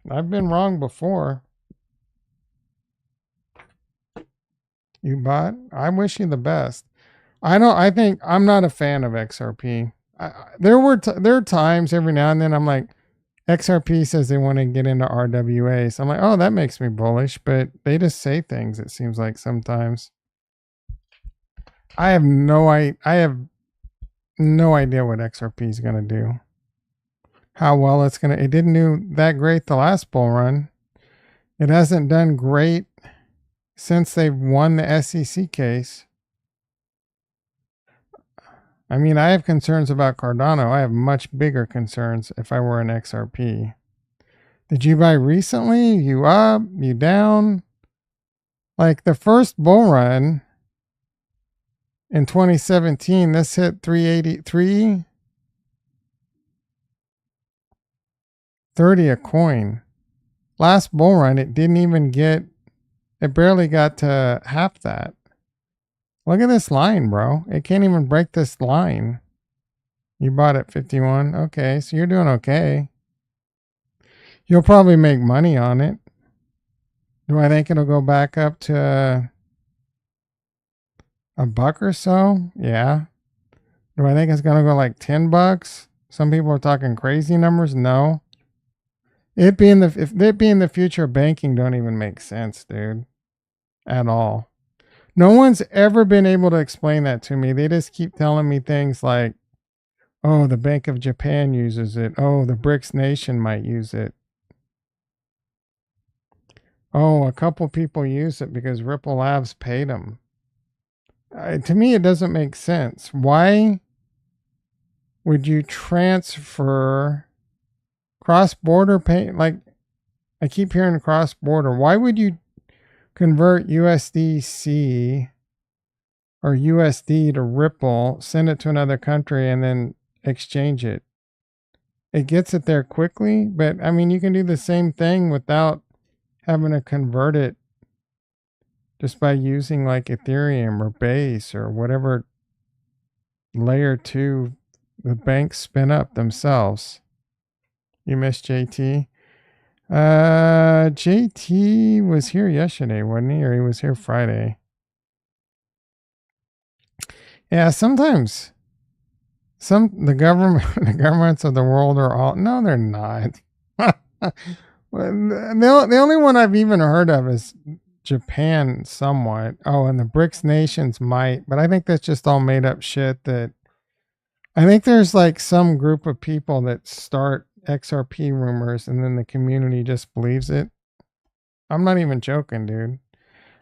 I've been wrong before. You bought? I wish you the best. I think I'm not a fan of XRP. There are times every now and then I'm like, XRP says they want to get into RWA. So I'm like, oh, that makes me bullish, but they just say things, it seems like sometimes. I have no idea what XRP is going to do. How well it's going to, it didn't do that great the last bull run. It hasn't done great since they've won the SEC case. I mean, I have concerns about Cardano. I have much bigger concerns if I were an XRP. Did you buy recently? You up? You down? Like the first bull run in 2017, this hit 383, 30 a coin. Last bull run, it didn't even get, it barely got to half that. Look at this line, bro. It can't even break this line. You bought it 51. Okay, so you're doing okay. You'll probably make money on it. Do I think it'll go back up to a buck or so? Yeah. Do I think it's going to go like $10? Some people are talking crazy numbers. No. If it being the future of banking don't even make sense, dude. At all. No one's ever been able to explain that to me. They just keep telling me things like, oh, the Bank of Japan uses it. Oh, the BRICS nation might use it. Oh, a couple people use it because Ripple Labs paid them. To me, it doesn't make sense. Why would you transfer cross-border pay? Like, I keep hearing cross-border. Why would you convert USDC or USD to Ripple, send it to another country, and then exchange it? It gets it there quickly, but I mean, you can do the same thing without having to convert it just by using like Ethereum or Base or whatever layer 2 the banks spin up themselves. You missed JT? JT was here yesterday, wasn't he? Or he was here Friday. Yeah, sometimes the governments of the world are all, no, they're not. The only one I've even heard of is Japan somewhat. Oh, and the BRICS nations might, but I think that's just all made up shit. That I think there's like some group of people that start XRP rumors and then the community just believes it. I'm not even joking, dude.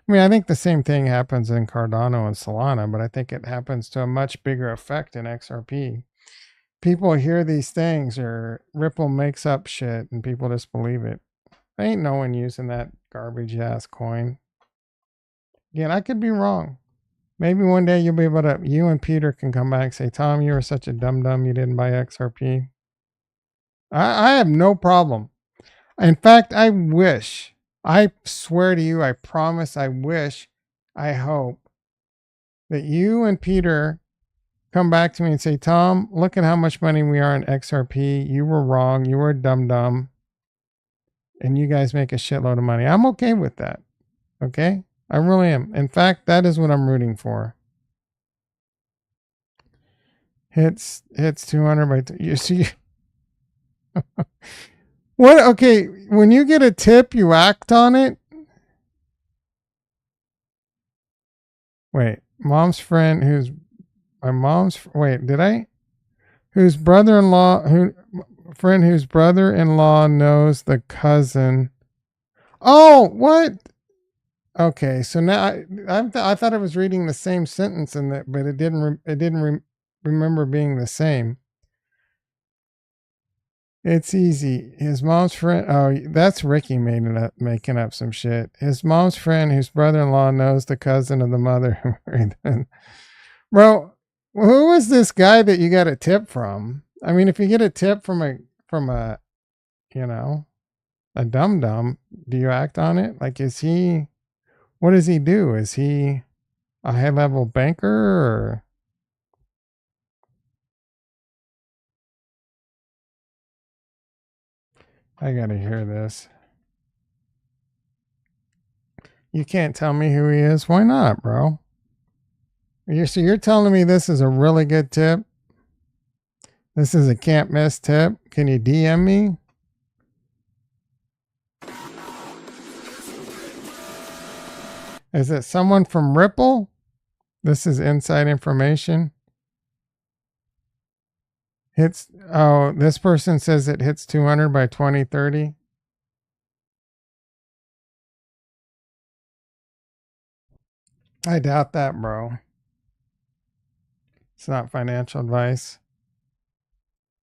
I mean, I think the same thing happens in Cardano and Solana, but I think it happens to a much bigger effect in XRP. People hear these things or Ripple makes up shit and people just believe it. Ain't no one using that garbage ass coin. Again, I could be wrong. Maybe one day you'll be able to, you and Peter can come back and say, Tom, you were such a dum-dum, you didn't buy XRP. I have no problem. In fact, I wish, I swear to you, I promise, I wish, I hope that you and Peter come back to me and say, Tom, look at how much money we are in XRP. You were wrong. You were a dum-dum. And you guys make a shitload of money. I'm okay with that. Okay? I really am. In fact, that is what I'm rooting for. Hits 200 by you see. What? Okay, when you get a tip, you act on it. Wait, mom's friend who's my mom's. Wait, did I? Whose brother-in-law? Whose brother-in-law knows the cousin? Oh, what? Okay, so now I thought I was reading the same sentence in that, but it didn't remember being the same. It's easy. His mom's friend. Oh, that's Ricky making up some shit. His mom's friend, whose brother-in-law knows the cousin of the mother who married them. Bro, who was this guy that you got a tip from? I mean, if you get a tip from a you know, a dum-dum, do you act on it? Like, is he? What does he do? Is he a high-level banker or? I gotta hear this. You can't tell me who he is. Why not, bro? So you're telling me this is a really good tip? This is a can't miss tip? Can you DM me? Is it someone from Ripple? This is inside information. This person says it hits 200 by 2030. I doubt that, bro. It's not financial advice.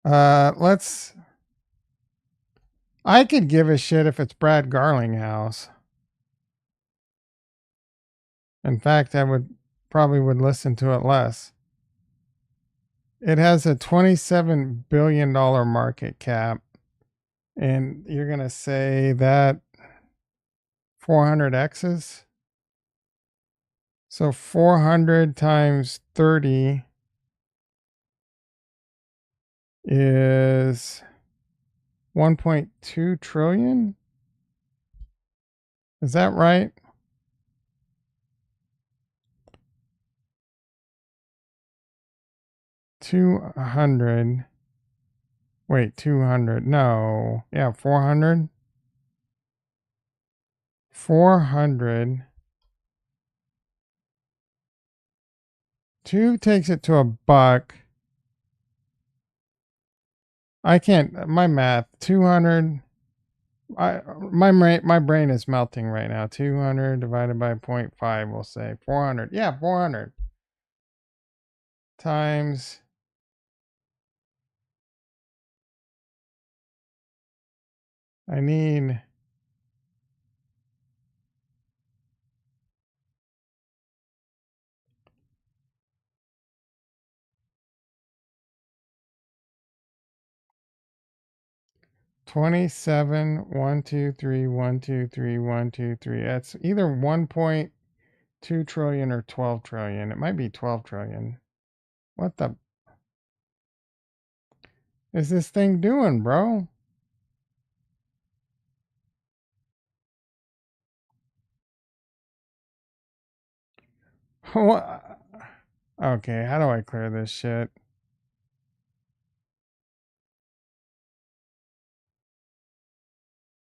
I could give a shit if it's Brad Garlinghouse. In fact, I probably would listen to it less. It has a $27 billion market cap. And you're going to say that 400 X's? So 400 times 30 is 1.2 trillion? Is that right? Wait, 200. No. Yeah, 400. 400. 2 takes it to a buck. I can't, my math, 200. My brain is melting right now. 200 divided by 0.5, we'll say 400. Yeah, 400 times I need 27, 1, 2, 3, 1, 2, 3, 1, 2, 3. That's either 1.2 trillion or 12 trillion. It might be 12 trillion. What the is this thing doing, bro? What? Okay, how do I clear this shit?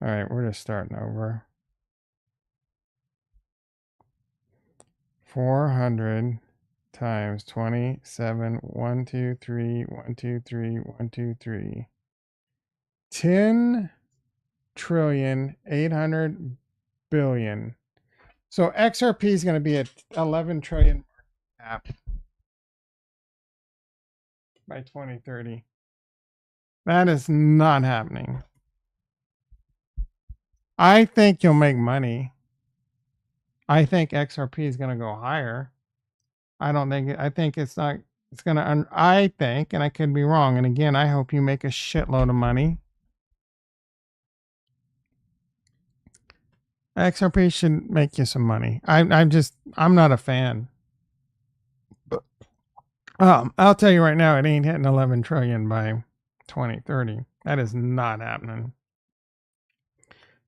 All right, we're just starting over. 400 times 27, 1, 2, 3, 1, 2, 3, 1, 2, 3. 10 trillion 800 billion. So XRP is going to be at 11 trillion cap by 2030. That is not happening. I think you'll make money. I think XRP is going to go higher. I think it's not, it's going to, I think, and I could be wrong. And again, I hope you make a shitload of money. XRP should make you some money. I'm not a fan. I'll tell you right now, it ain't hitting 11 trillion by 2030. That is not happening.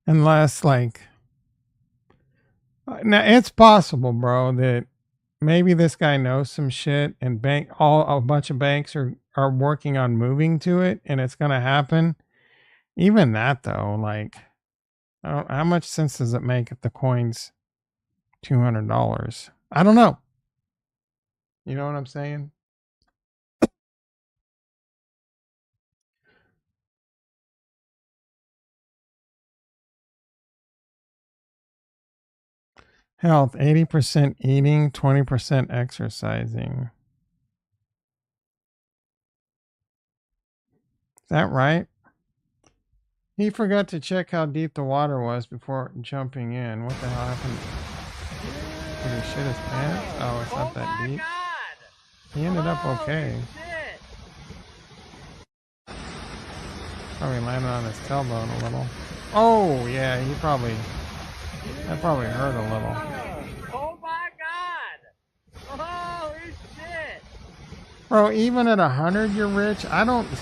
Unless, like, now it's possible, bro, that maybe this guy knows some shit and a bunch of banks are working on moving to it and it's going to happen. Even that, though, like, how much sense does it make if the coin's $200? I don't know. You know what I'm saying? Health, 80% eating, 20% exercising. Is that right? He forgot to check how deep the water was before jumping in. What the hell happened? Did he shit his pants? Oh, it's not that deep. He ended up okay. Probably landed on his tailbone a little. Oh, yeah, that probably hurt a little. Oh my god! Holy shit! Bro, even at 100 you're rich? I don't think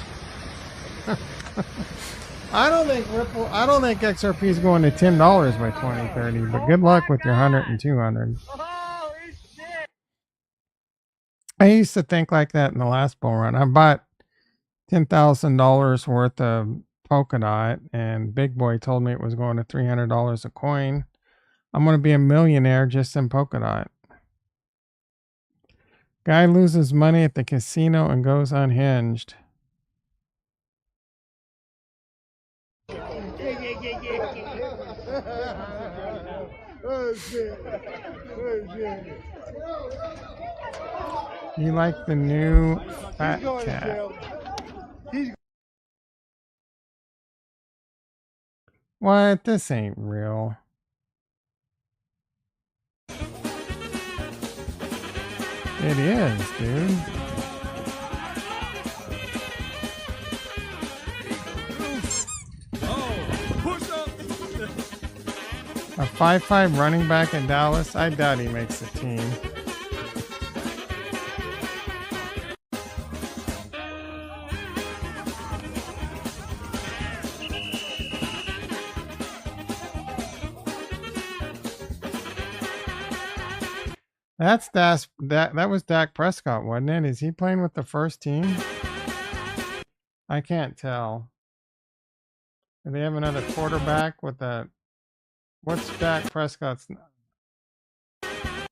XRP is going to $10 by 2030, but good luck with your 100 and 200. Holy shit! I used to think like that in the last bull run. I bought $10,000 worth of Polkadot, and Big Boy told me it was going to $300 a coin. I'm going to be a millionaire just in Polkadot. Guy loses money at the casino and goes unhinged. Oh shit. Oh shit. You like the new fat He's going to cat? jail. He's What? This ain't real. It is, dude. A 5'5" running back in Dallas? I doubt he makes the team. That was Dak Prescott, wasn't it? Is he playing with the first team? I can't tell. Do they have another quarterback with that? What's Dak Prescott's? I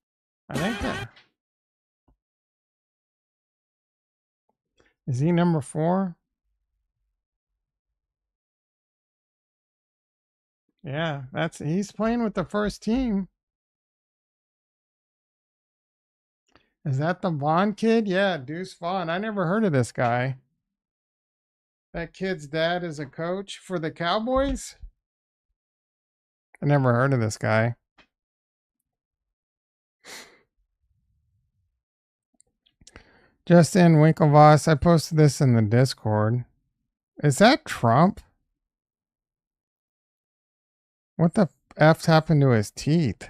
think that is he number 4? Yeah, he's playing with the first team. Is that the Vaughn kid? Yeah, Deuce Vaughn. I never heard of this guy. That kid's dad is a coach for the Cowboys? I never heard of this guy. Justin Winklevoss, I posted this in the Discord. Is that Trump? What the F's happened to his teeth?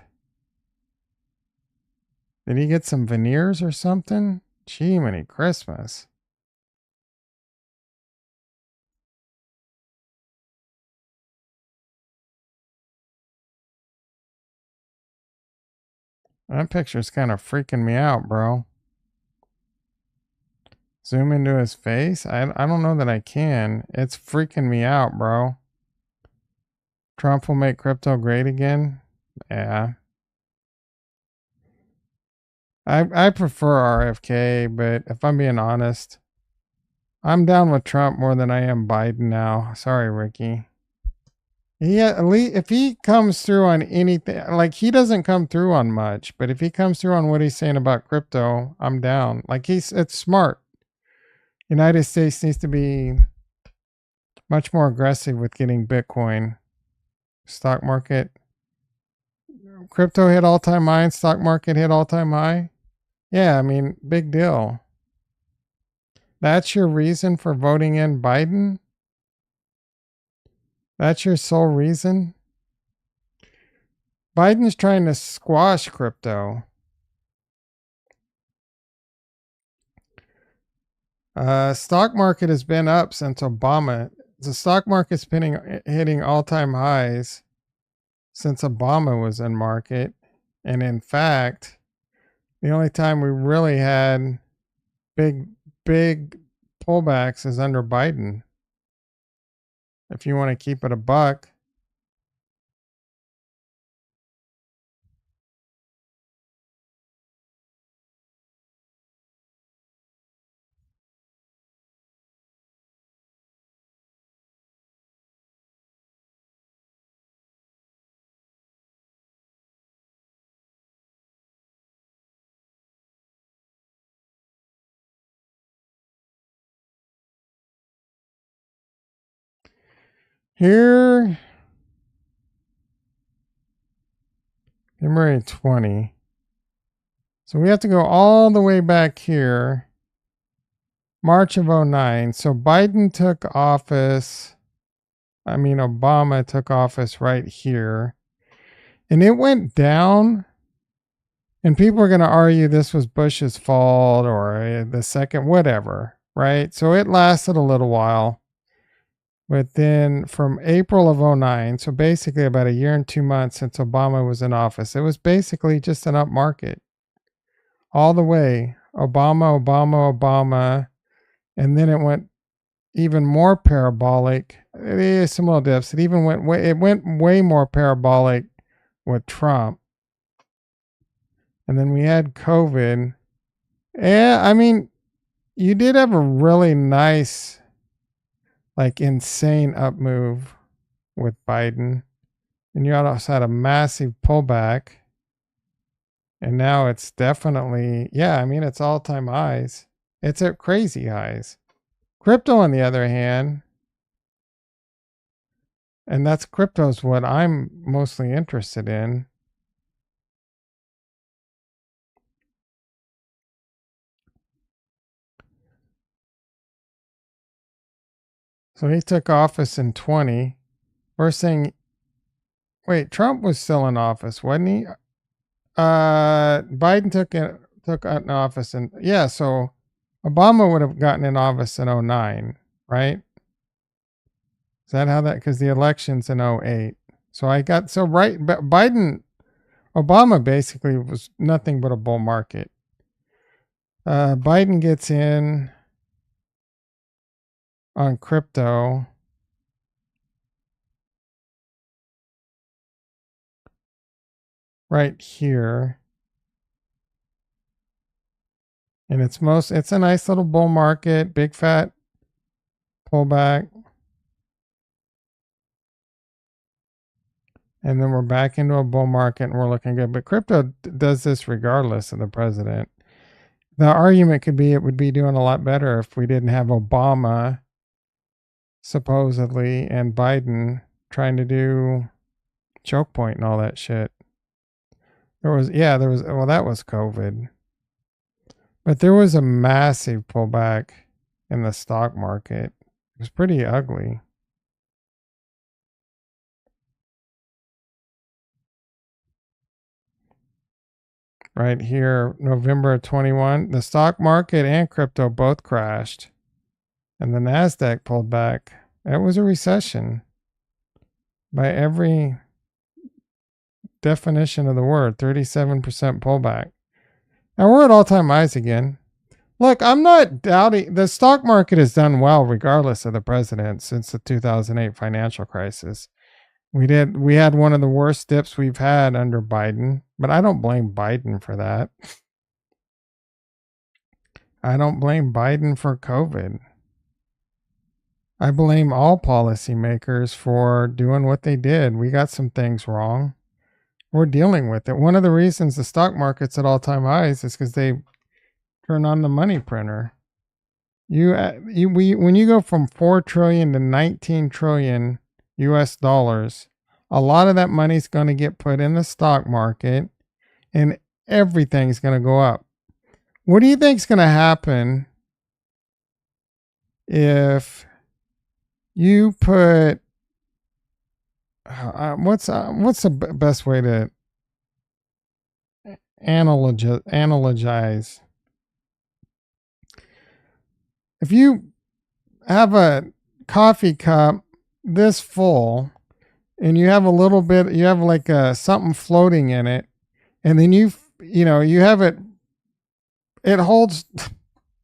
Did he get some veneers or something? Gee, many Christmas. That picture's kind of freaking me out, bro. Zoom into his face? I don't know that I can. It's freaking me out, bro. Trump will make crypto great again? Yeah. I prefer RFK, but if I'm being honest, I'm down with Trump more than I am Biden now. Sorry, Ricky. At least if he comes through on anything, like he doesn't come through on much, but if he comes through on what he's saying about crypto, I'm down. Like it's smart. United States needs to be much more aggressive with getting Bitcoin. Stock market. Crypto hit all-time high and stock market hit all-time high. Yeah, I mean, big deal. That's your reason for voting in Biden? That's your sole reason? Biden's trying to squash crypto. Stock market has been up since Obama. The stock market's been hitting all-time highs since Obama was in market. And in fact, the only time we really had big pullbacks is under Biden. If you want to keep it a buck. Here, February 20. So we have to go all the way back here. March of 09. So Biden took office. Obama took office right here. And it went down. And people are going to argue this was Bush's fault or the second, whatever, right? So it lasted a little while. But then from April of 09, so basically about a year and 2 months since Obama was in office, it was basically just an up market. All the way. Obama. And then it went even more parabolic. It is some little dips. It went way more parabolic with Trump. And then we had COVID. Yeah, you did have a really nice, insane up move with Biden. And you also had a massive pullback. And now it's definitely, yeah, I mean, it's all-time highs. It's at crazy highs. Crypto, on the other hand, and that's crypto's what I'm mostly interested in. So he took office in 20. First thing, wait, Trump was still in office, wasn't he? Biden took in office, and yeah, so Obama would have gotten in office in 09, right? Is that how that? Because the election's in 08. So I got so right, but Obama basically was nothing but a bull market. Biden gets in on crypto. Right here. And it's a nice little bull market, big fat pullback. And then we're back into a bull market and we're looking good. But crypto does this regardless of the president. The argument could be it would be doing a lot better if we didn't have Obama supposedly and Biden trying to do choke point and all that shit. Well, that was COVID. But there was a massive pullback in the stock market. It was pretty ugly. Right here, November of 21, the stock market and crypto both crashed. And the NASDAQ pulled back. It was a recession. By every definition of the word, 37% pullback. Now we're at all-time highs again. Look, I'm not doubting the stock market has done well regardless of the president since the 2008 financial crisis. We had one of the worst dips we've had under Biden, but I don't blame Biden for that. I don't blame Biden for COVID. I blame all policymakers for doing what they did. We got some things wrong. We're dealing with it. One of the reasons the stock market's at all-time highs is because they turn on the money printer. When you go from 4 trillion to 19 trillion US dollars, a lot of that money's going to get put in the stock market and everything's going to go up. What do you think's going to happen if you put what's the best way to analogize? If you have a coffee cup this full and you have a little bit, you have like something floating in it, and then you have it holds,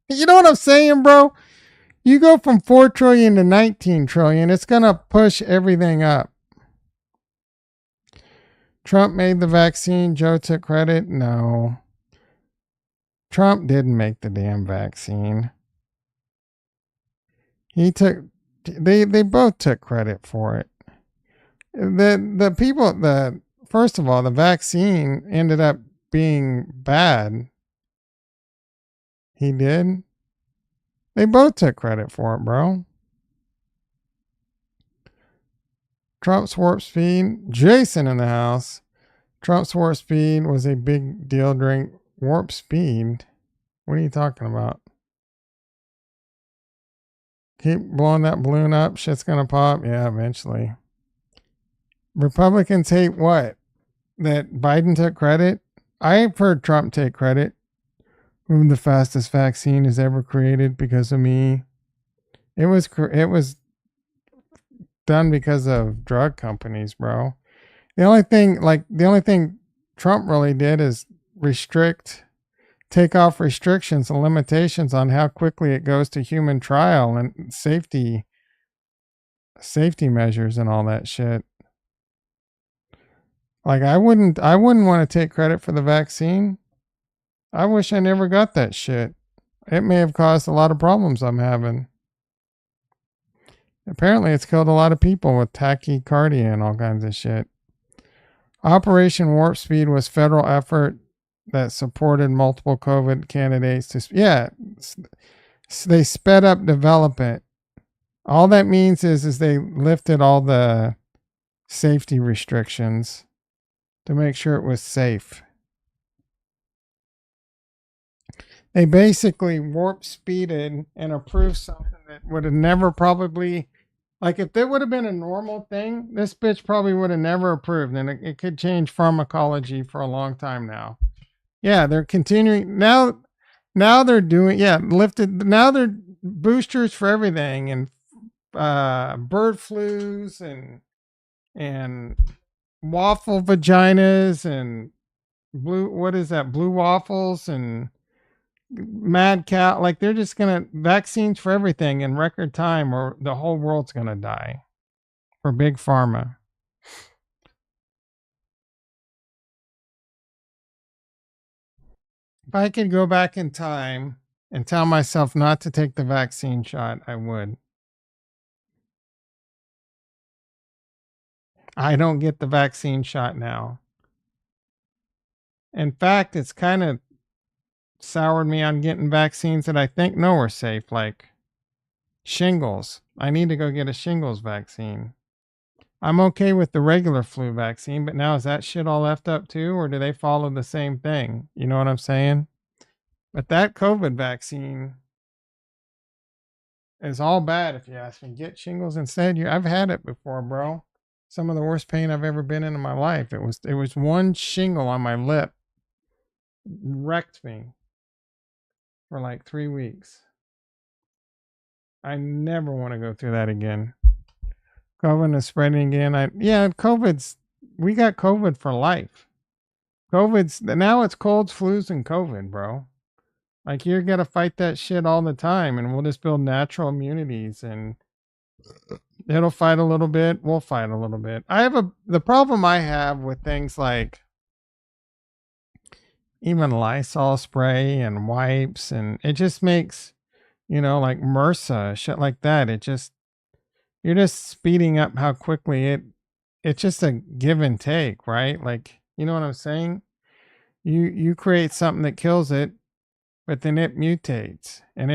you know what I'm saying, bro? You go from 4 trillion to 19 trillion, it's going to push everything up. Trump made the vaccine. Joe took credit. No. Trump didn't make the damn vaccine. They both took credit for it. First of all, the vaccine ended up being bad. He did. They both took credit for it, bro. Trump's warp speed. Jason in the house. Trump's warp speed was a big deal during warp speed. What are you talking about? Keep blowing that balloon up. Shit's gonna pop. Yeah, eventually. Republicans hate what? That Biden took credit? I've heard Trump take credit. The fastest vaccine is ever created because of me. It was done because of drug companies, bro. The only thing Trump really did is take off restrictions and limitations on how quickly it goes to human trial and safety measures and all that shit. Like I wouldn't want to take credit for the vaccine. I wish I never got that shit. It may have caused a lot of problems I'm having. Apparently, it's killed a lot of people with tachycardia and all kinds of shit. Operation Warp Speed was federal effort that supported multiple COVID candidates they sped up development. All that means is they lifted all the safety restrictions to make sure it was safe. They basically warp speeded and approved something that would have never probably, like if it would have been a normal thing, this bitch probably would have never approved, and it could change pharmacology for a long time now. Yeah, they're continuing now. Now they're doing lifted. Now they're boosters for everything, and bird flus and waffle vaginas and blue waffles and mad cow. Like they're just gonna vaccines for everything in record time, or the whole world's gonna die for big pharma. If I could go back in time and tell myself not to take the vaccine shot, I would. I don't get the vaccine shot now. In fact, it's kind of soured me on getting vaccines that I think are safe, like shingles. I need to go get a shingles vaccine. I'm okay with the regular flu vaccine, but now is that shit all left up too, or do they follow the same thing? You know what I'm saying? But that COVID vaccine is all bad if you ask me. Get shingles instead. I've had it before, bro. Some of the worst pain I've ever been in my life. It was one shingle on my lip. Wrecked me for like 3 weeks. I never want to go through that again. COVID is spreading again. We got COVID for life. Now it's colds, flus, and COVID, bro. Like you're gonna fight that shit all the time, and we'll just build natural immunities, and it'll fight a little bit. We'll fight a little bit. The problem I have with things like even Lysol spray and wipes, and it just makes, like MRSA, shit like that. You're just speeding up how quickly it's just a give and take, right? Like, you know what I'm saying? You create something that kills it, but then it mutates and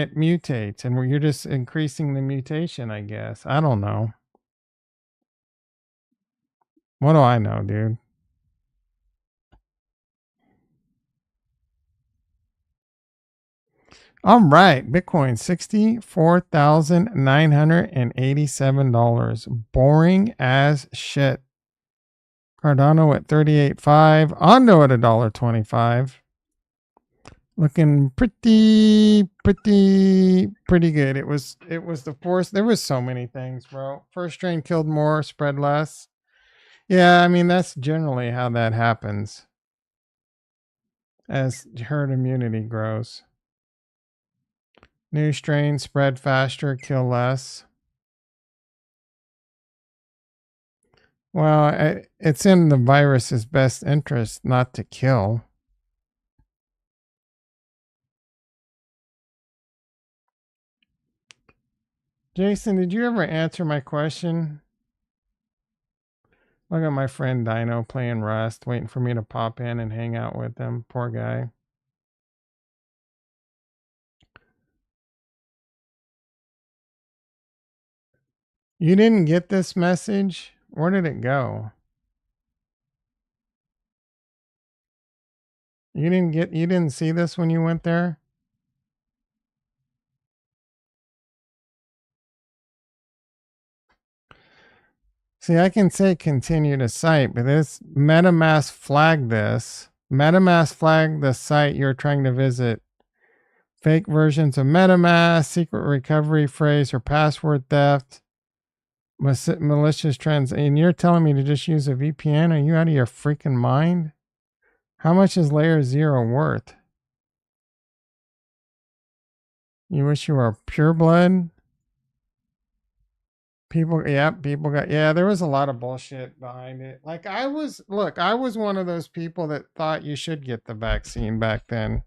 you're just increasing the mutation, I guess. I don't know. What do I know, dude? All right, Bitcoin $64,987. Boring as shit. Cardano at 38.5. Ondo at $1.25. Looking pretty good. It was the force. There was so many things, bro. First strain killed more, spread less. Yeah, I mean that's generally how that happens as herd immunity grows. New strain spread faster, kill less. Well, it's in the virus's best interest not to kill. Jason, did you ever answer my question? Look at my friend Dino playing Rust, waiting for me to pop in and hang out with him. Poor guy. You didn't get this message? Where did it go? You didn't see this when you went there? See, I can say continue to site, but this MetaMask flagged this. MetaMask flagged the site you're trying to visit. Fake versions of MetaMask, secret recovery phrase or password theft, malicious trends. And you're telling me to just use a VPN? Are you out of your freaking mind? How much is layer 0 worth? You wish you were pureblood? People there was a lot of bullshit behind it. Like I was one of those people that thought you should get the vaccine back then.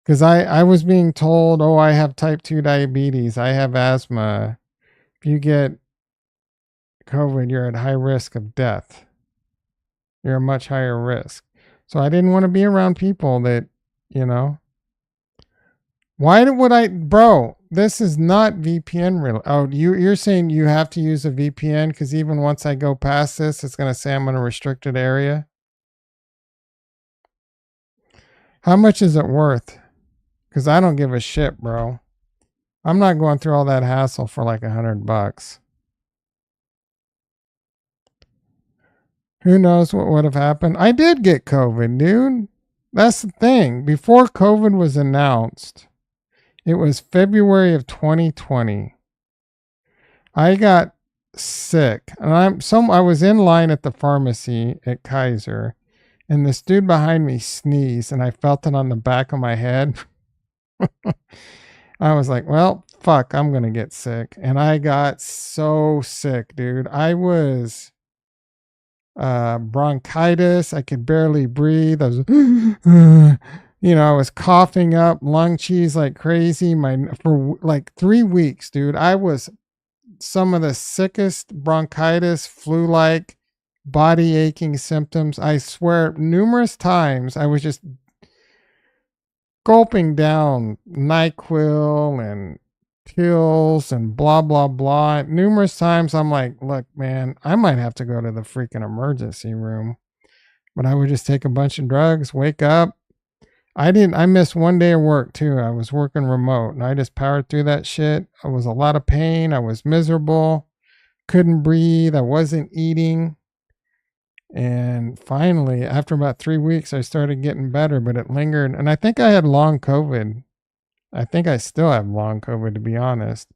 Because I was being told, oh, I have type 2 diabetes, I have asthma, if you get COVID, you're at high risk of death. You're a much higher risk. So I didn't want to be around people that, you know. Why would I, bro? This is not VPN real. Oh, you're saying you have to use a VPN because even once I go past this, it's gonna say I'm in a restricted area. How much is it worth? Because I don't give a shit, bro. I'm not going through all that hassle for like $100. Who knows what would have happened? I did get COVID, dude. That's the thing. Before COVID was announced, it was February of 2020. I got sick, and I was in line at the pharmacy at Kaiser, and this dude behind me sneezed, and I felt it on the back of my head. I was like, well, fuck, I'm gonna get sick. And I got so sick, dude. I was bronchitis. I could barely breathe. I was, I was coughing up lung cheese like crazy. For like 3 weeks, dude. I was some of the sickest bronchitis, flu-like, body aching symptoms. I swear, numerous times I was just gulping down NyQuil and pills and blah blah blah. Numerous times I'm like, look, man, I might have to go to the freaking emergency room. But I would just take a bunch of drugs, wake up. I missed 1 day of work too. I was working remote and I just powered through that shit. I was a lot of pain. I was miserable. Couldn't breathe. I wasn't eating. And finally, after about 3 weeks, I started getting better, but it lingered. And I think I had long COVID. I think I still have long COVID, to be honest.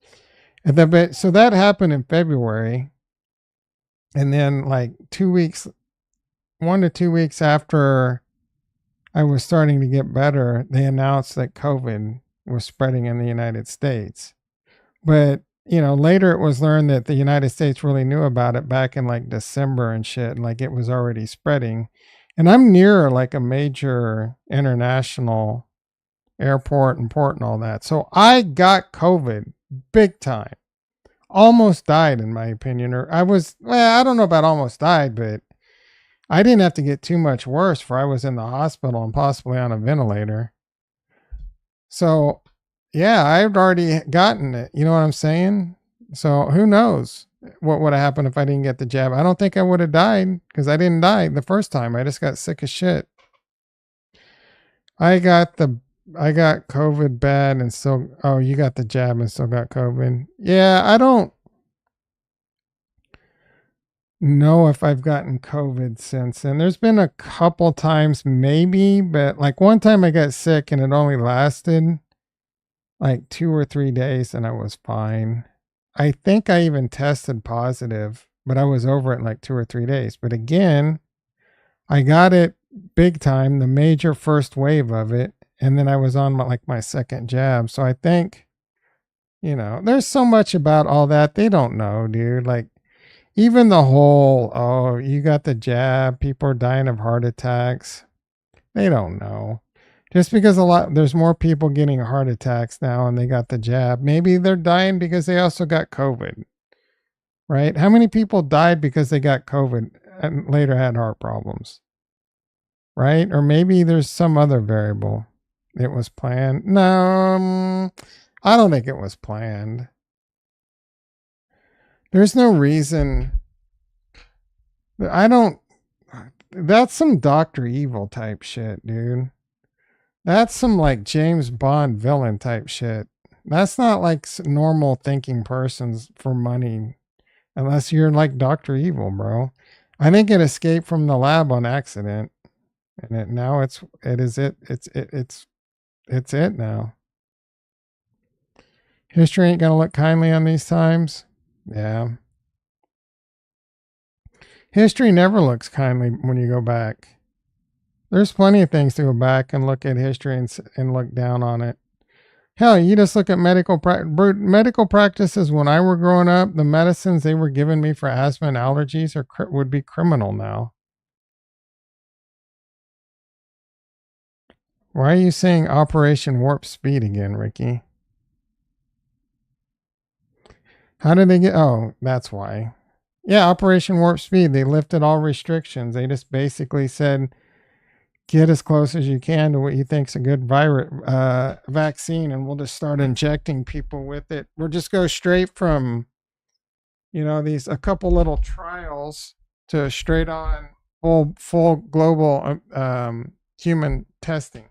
So that happened in February. And then like 2 weeks, 1 to 2 weeks after I was starting to get better, they announced that COVID was spreading in the United States. But, later it was learned that the United States really knew about it back in like December and shit. And like it was already spreading. And I'm near like a major international airport and port and all that. So I got COVID big time. Almost died, in my opinion. Or I don't know about almost died, but I didn't have to get too much worse for I was in the hospital and possibly on a ventilator. So, yeah, I've already gotten it. You know what I'm saying? So who knows what would have happened if I didn't get the jab. I don't think I would have died because I didn't die the first time. I just got sick as shit. I got COVID bad and still, oh, you got the jab and still got COVID. Yeah, I don't know if I've gotten COVID since then. There's been a couple times maybe, but like one time I got sick and it only lasted like 2 or 3 days and I was fine. I think I even tested positive, but I was over it in like 2 or 3 days. But again, I got it big time, the major first wave of it. And then I was on my second jab. So I think, there's so much about all that. They don't know, dude. Like even the whole, oh, you got the jab, people are dying of heart attacks. They don't know. Just because there's more people getting heart attacks now and they got the jab. Maybe they're dying because they also got COVID, right? How many people died because they got COVID and later had heart problems, right? Or maybe there's some other variable. It was planned. No, I don't think it was planned. There's no reason. That's some Dr. Evil type shit, dude. That's some like James Bond villain type shit. That's not like normal thinking persons for money. Unless you're like Dr. Evil, bro. I think it escaped from the lab on accident. And it's it now. History ain't gonna look kindly on these times. Yeah. History never looks kindly when you go back. There's plenty of things to go back and look at history and look down on it. Hell, you just look at medical practices. When I were growing up, the medicines they were giving me for asthma and allergies would be criminal now. Why are you saying Operation Warp Speed again, Ricky? How did they get? Oh, that's why. Yeah, Operation Warp Speed. They lifted all restrictions. They just basically said, get as close as you can to what you think's a good virus vaccine, and we'll just start injecting people with it. We'll just go straight from, these a couple little trials to straight on full global human testing.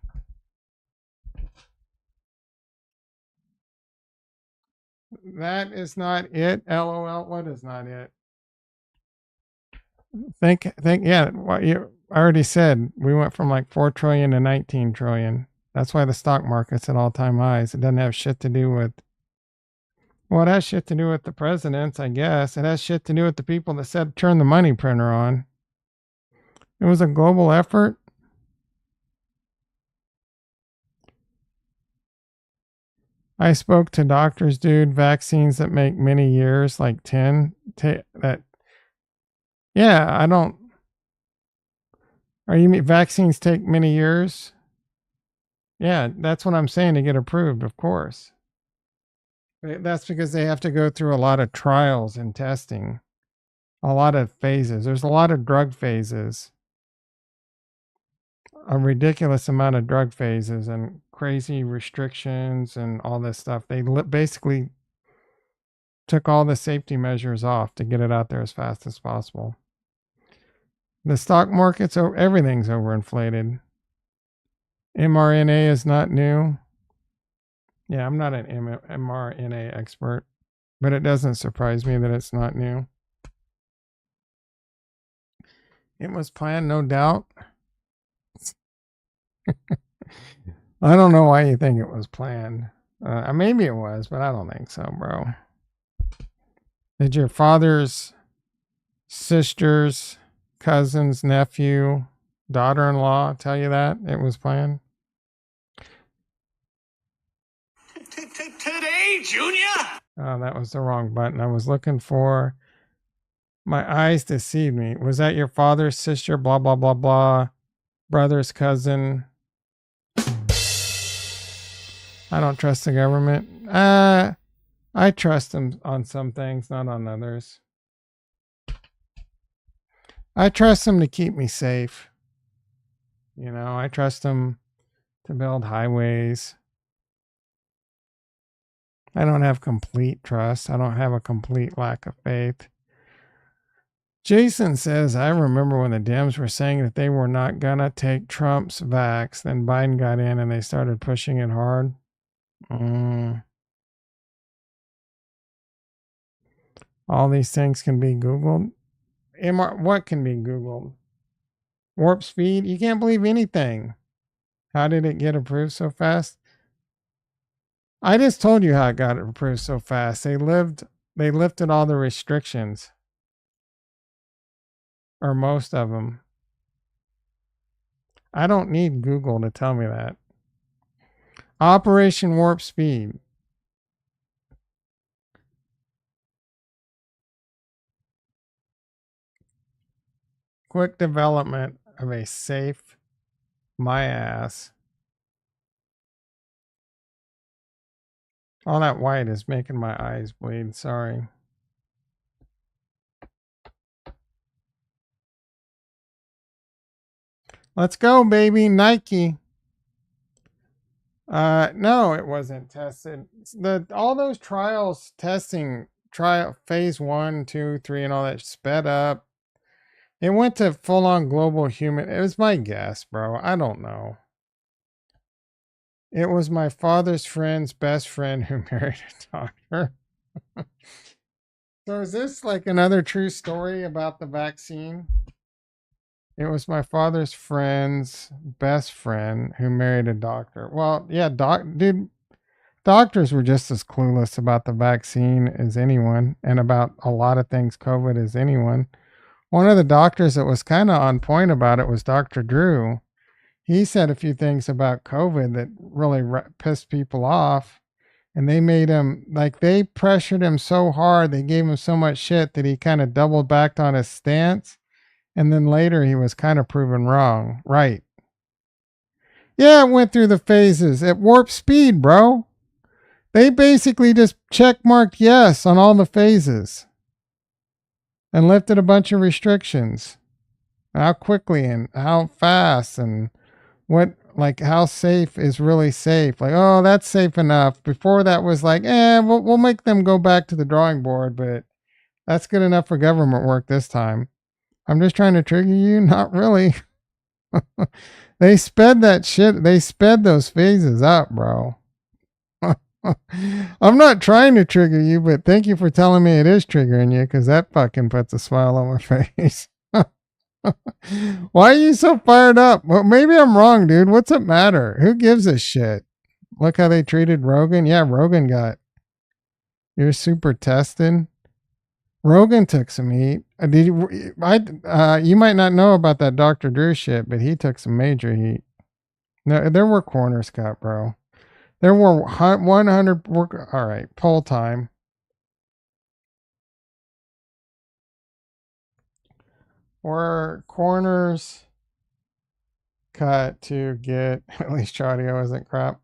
That is not it. LOL. What is not it? Think. Yeah. What you I already said, we went from like 4 trillion to 19 trillion. That's why the stock market's at all-time highs. It doesn't have shit to do with. Well, it has shit to do with the presidents, I guess. It has shit to do with the people that said turn the money printer on. It was a global effort. I spoke to doctors, dude. Vaccines that make many years, like 10. Yeah, I don't. Are you mean vaccines take many years? Yeah, that's what I'm saying, to get approved, of course. That's because they have to go through a lot of trials and testing, a lot of phases. There's a lot of drug phases, a ridiculous amount of drug phases and crazy restrictions and all this stuff. They basically took all the safety measures off to get it out there as fast as possible. The stock market's everything's overinflated. mRNA is not new. Yeah, I'm not an mRNA expert, but it doesn't surprise me that it's not new. It was planned, no doubt. I don't know why you think it was planned. Maybe it was, but I don't think so, bro. Did your father's sister's cousin's nephew, daughter-in-law tell you that it was planned? Today, Junior? Oh, that was the wrong button. I was looking for. My eyes deceived me. Was that your father's sister? Blah, blah, blah, blah. Brother's cousin. I don't trust the government. I trust them on some things, not on others. I trust them to keep me safe. I trust them to build highways. I don't have complete trust. I don't have a complete lack of faith. Jason says, I remember when the Dems were saying that they were not going to take Trump's vax. Then Biden got in and they started pushing it hard. All these things can be Googled. What can be Googled? Warp speed? You can't believe anything. How did it get approved so fast? I just told you how it got approved so fast. They lifted all the restrictions. Or most of them. I don't need Google to tell me that. Operation Warp Speed. Quick development of a safe my ass. All that white is making my eyes bleed. Sorry. Let's go, baby. Nike. No, it wasn't tested. All those trials testing, phase 1, 2, 3, and all that sped up. It went to full on global human. It was my guess, bro. I don't know. It was my father's friend's best friend who married a doctor. So is this like another true story about the vaccine? It was my father's friend's best friend who married a doctor. Well, yeah, dude, doctors were just as clueless about the vaccine as anyone, and about a lot of things COVID as anyone. One of the doctors that was kind of on point about it was Dr. Drew. He said a few things about COVID that really pissed people off. And they made him, they pressured him so hard, they gave him so much shit that he kind of doubled back on his stance. And then later he was kind of proven wrong. Right. Yeah, it went through the phases at warp speed, bro. They basically just checkmarked yes on all the phases and lifted a bunch of restrictions. How quickly and how fast and what, like, how safe is really safe. Like, oh, that's safe enough. Before that was like, we'll make them go back to the drawing board, but that's good enough for government work this time. I'm just trying to trigger you. Not really. They sped that shit. They sped those phases up, bro. I'm not trying to trigger you, but thank you for telling me it is triggering you, because that fucking puts a smile on my face. Why are you so fired up? Well, maybe I'm wrong, dude. What's it matter? Who gives a shit? Look how they treated Rogan. Yeah, Rogan got. You're super tested. Rogan took some heat. Did you? You might not know about that Dr. Drew shit, but he took some major heat. No, there were corners cut, bro. There were 100. All right, poll time. Were corners cut to get, at least audio isn't crap,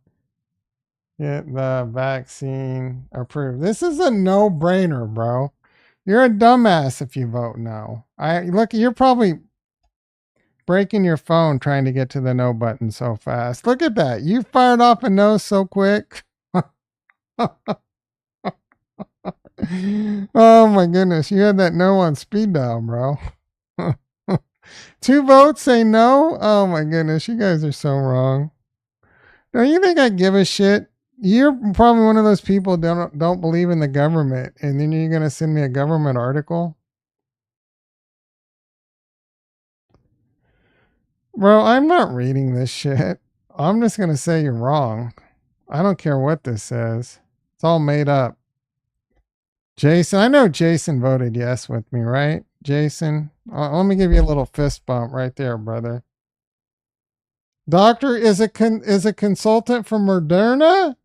get the vaccine approved? This is a no-brainer, bro. You're a dumbass if you vote no. Look, you're probably breaking your phone trying to get to the no button so fast. Look at that. You fired off a no so quick. Oh my goodness. You had that no on speed dial, bro. 2 votes say no? Oh my goodness. You guys are so wrong. Don't you think I give a shit? You're probably one of those people don't believe in the government, and then you're gonna send me a government article? Bro, I'm not reading this shit. I'm just gonna say you're wrong. I don't care what this says. It's all made up. Jason, I know Jason voted yes with me, right? Jason, let me give you a little fist bump right there, brother. Doctor is a consultant from Moderna?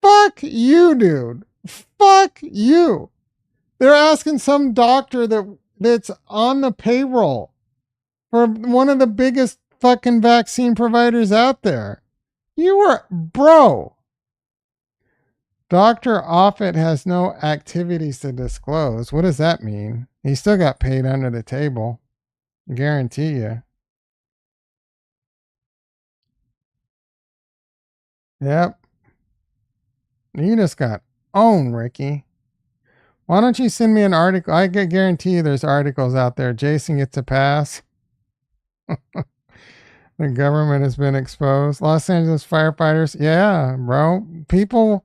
Fuck you, dude. Fuck you. They're asking some doctor that's on the payroll for one of the biggest fucking vaccine providers out there. You were, bro. Dr. Offit has no activities to disclose. What does that mean? He still got paid under the table. I guarantee you. Yep. You just got owned, Ricky. Why don't you send me an article? I can guarantee you there's articles out there. Jason gets a pass. The government has been exposed. Los Angeles firefighters. Yeah, bro. People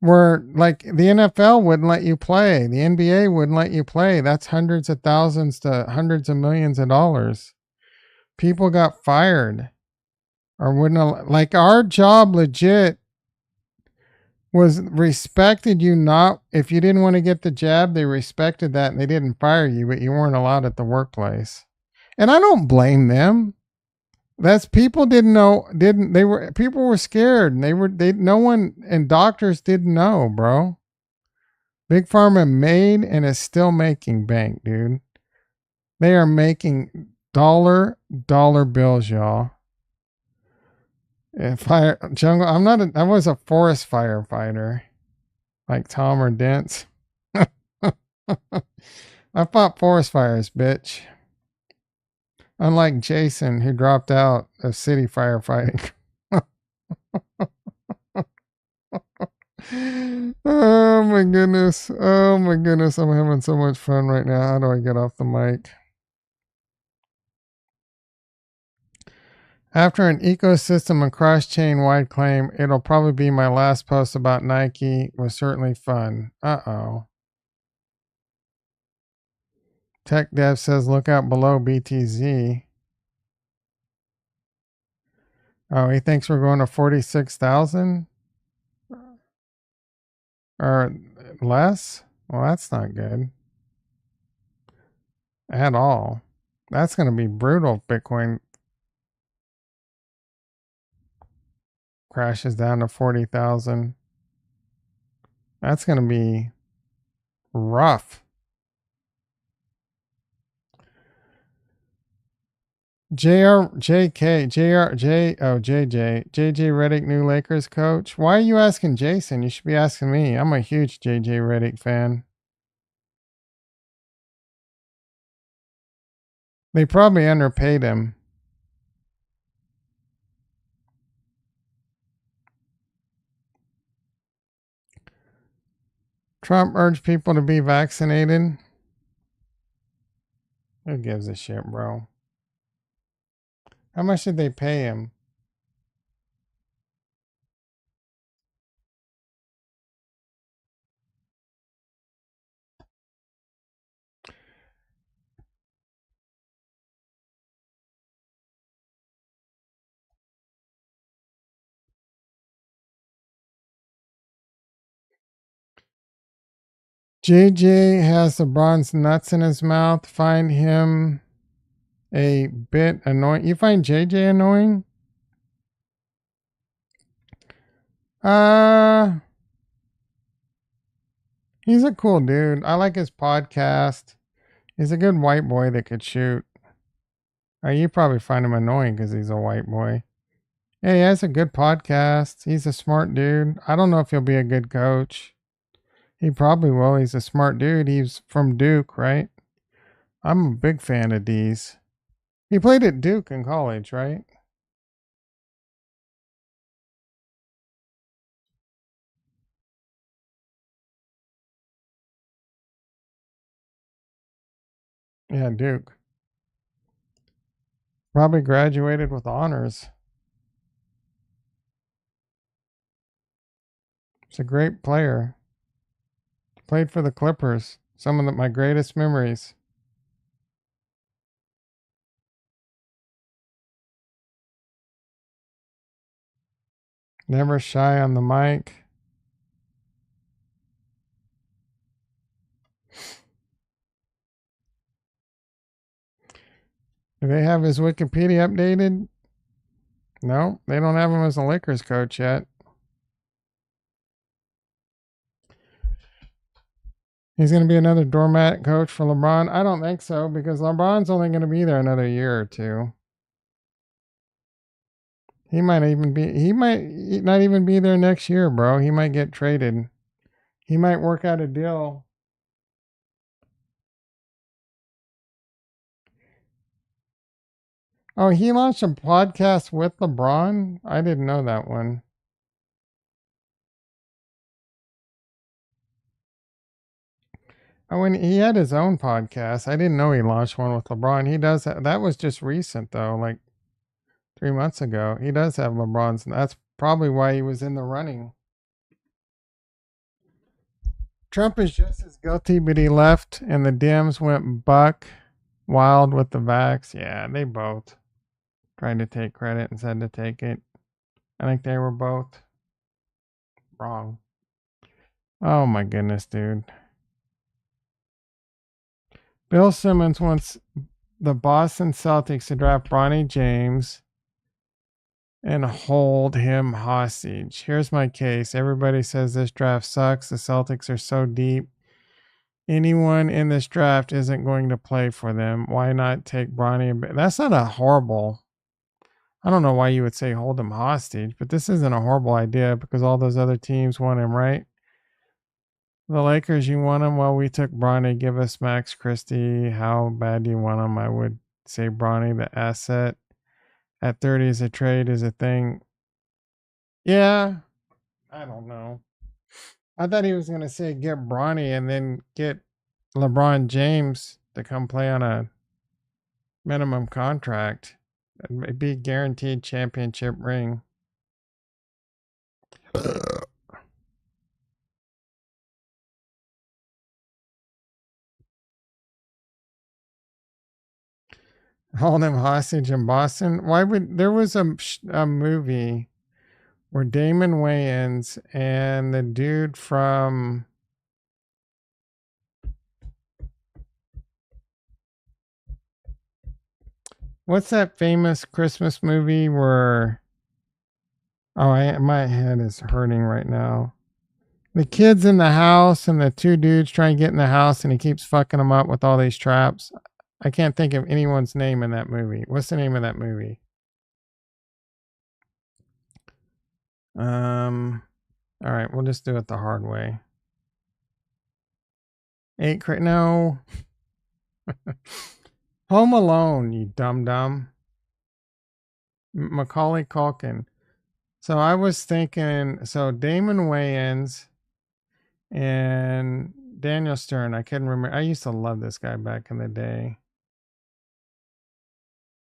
were like, the NFL wouldn't let you play. The NBA wouldn't let you play. That's hundreds of thousands to hundreds of millions of dollars. People got fired or wouldn't, like, our job legit was respected. You not, if you didn't want to get the jab, they respected that and they didn't fire you, but you weren't allowed at the workplace. And I don't blame them. That's, people didn't know, people were scared, and no one, and doctors didn't know, bro. Big Pharma made and is still making bank, dude. They are making dollar bills, y'all. Jungle, I was a forest firefighter, like Tom or Dents. I fought forest fires, bitch. Unlike Jason, who dropped out of city firefighting. Oh my goodness. Oh my goodness. I'm having so much fun right now. How do I get off the mic? After an ecosystem and cross-chain wide claim, it'll probably be my last post about Nike. It was certainly fun. Uh-oh. Tech Dev says look out below BTZ. Oh, he thinks we're going to 46,000? Or less? Well, that's not good. At all. That's going to be brutal if Bitcoin crashes down to 40,000. That's going to be rough. JJ Redick, new Lakers coach. Why are you asking Jason? You should be asking me. I'm a huge JJ Redick fan. They probably underpaid him. Trump urged people to be vaccinated. Who gives a shit, bro? How much did they pay him? JJ has LeBron's nuts in his mouth. Find him a bit annoying. You find JJ annoying? He's a cool dude. I like his podcast. He's a good white boy that could shoot. You probably find him annoying because he's a white boy. Yeah, he has a good podcast. He's a smart dude. I don't know if he'll be a good coach. He probably will. He's a smart dude. He's from Duke, right? I'm a big fan of D's. He played at Duke in college, right? Yeah, Duke. Probably graduated with honors. He's a great player. Played for the Clippers. Some of my greatest memories. Never shy on the mic. Do they have his Wikipedia updated? No, they don't have him as a Lakers coach yet. He's going to be another doormat coach for LeBron? I don't think so, because LeBron's only going to be there another year or two. He might not even be there next year, bro. He might get traded. He might work out a deal. Oh, he launched a podcast with LeBron? I didn't know that one. Oh, and he had his own podcast. I didn't know he launched one with LeBron. He does. That was just recent, though, like 3 months ago. He does have LeBron's. That's probably why he was in the running. Trump is just as guilty, but he left, and the Dems went buck wild with the vax. Yeah, they both tried to take credit and said to take it. I think they were both wrong. Oh my goodness, dude. Bill Simmons wants the Boston Celtics to draft Bronny James and hold him hostage. Here's my case. Everybody says this draft sucks. The Celtics are so deep. Anyone in this draft isn't going to play for them. Why not take Bronny? That's not a horrible. I don't know why you would say hold him hostage, but this isn't a horrible idea because all those other teams want him, right? The Lakers, you want him? Well, we took Bronny. Give us Max Christie. How bad do you want him? I would say Bronny, the asset at 30 as a trade is a thing. Yeah, I don't know. I thought he was going to say get Bronny and then get LeBron James to come play on a minimum contract. It'd be a guaranteed championship ring. Hold him hostage in Boston. Why would there was a movie where Damon Wayans and the dude from what's that famous Christmas movie where my head is hurting right now. The kid's in the house and the two dudes try and get in the house and he keeps fucking them up with all these traps. I can't think of anyone's name in that movie. What's the name of that movie? All right, we'll just do it the hard way. No. Home Alone, you dum-dum. Macaulay Culkin. So I was thinking, so Damon Wayans and Daniel Stern. I couldn't remember. I used to love this guy back in the day.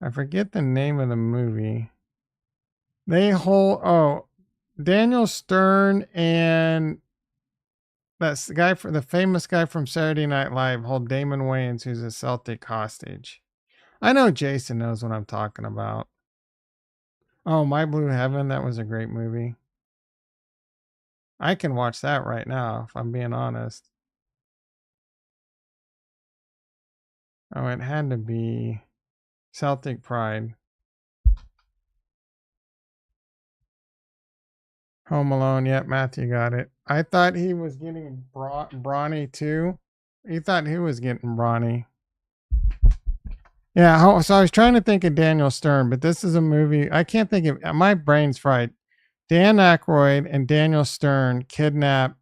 I forget the name of the movie. Daniel Stern and that's the guy, for the famous guy from Saturday Night Live, hold Damon Wayans, who's a Celtic hostage. I know Jason knows what I'm talking about. Oh, My Blue Heaven, that was a great movie. I can watch that right now, if I'm being honest. Oh, it had to be Celtic Pride. Home Alone, yep, Matthew got it. I thought he was getting brawny too. He thought he was getting brawny. Yeah, so I was trying to think of Daniel Stern, but this is a movie. I can't think of, my brain's fried. Dan Aykroyd and Daniel Stern kidnap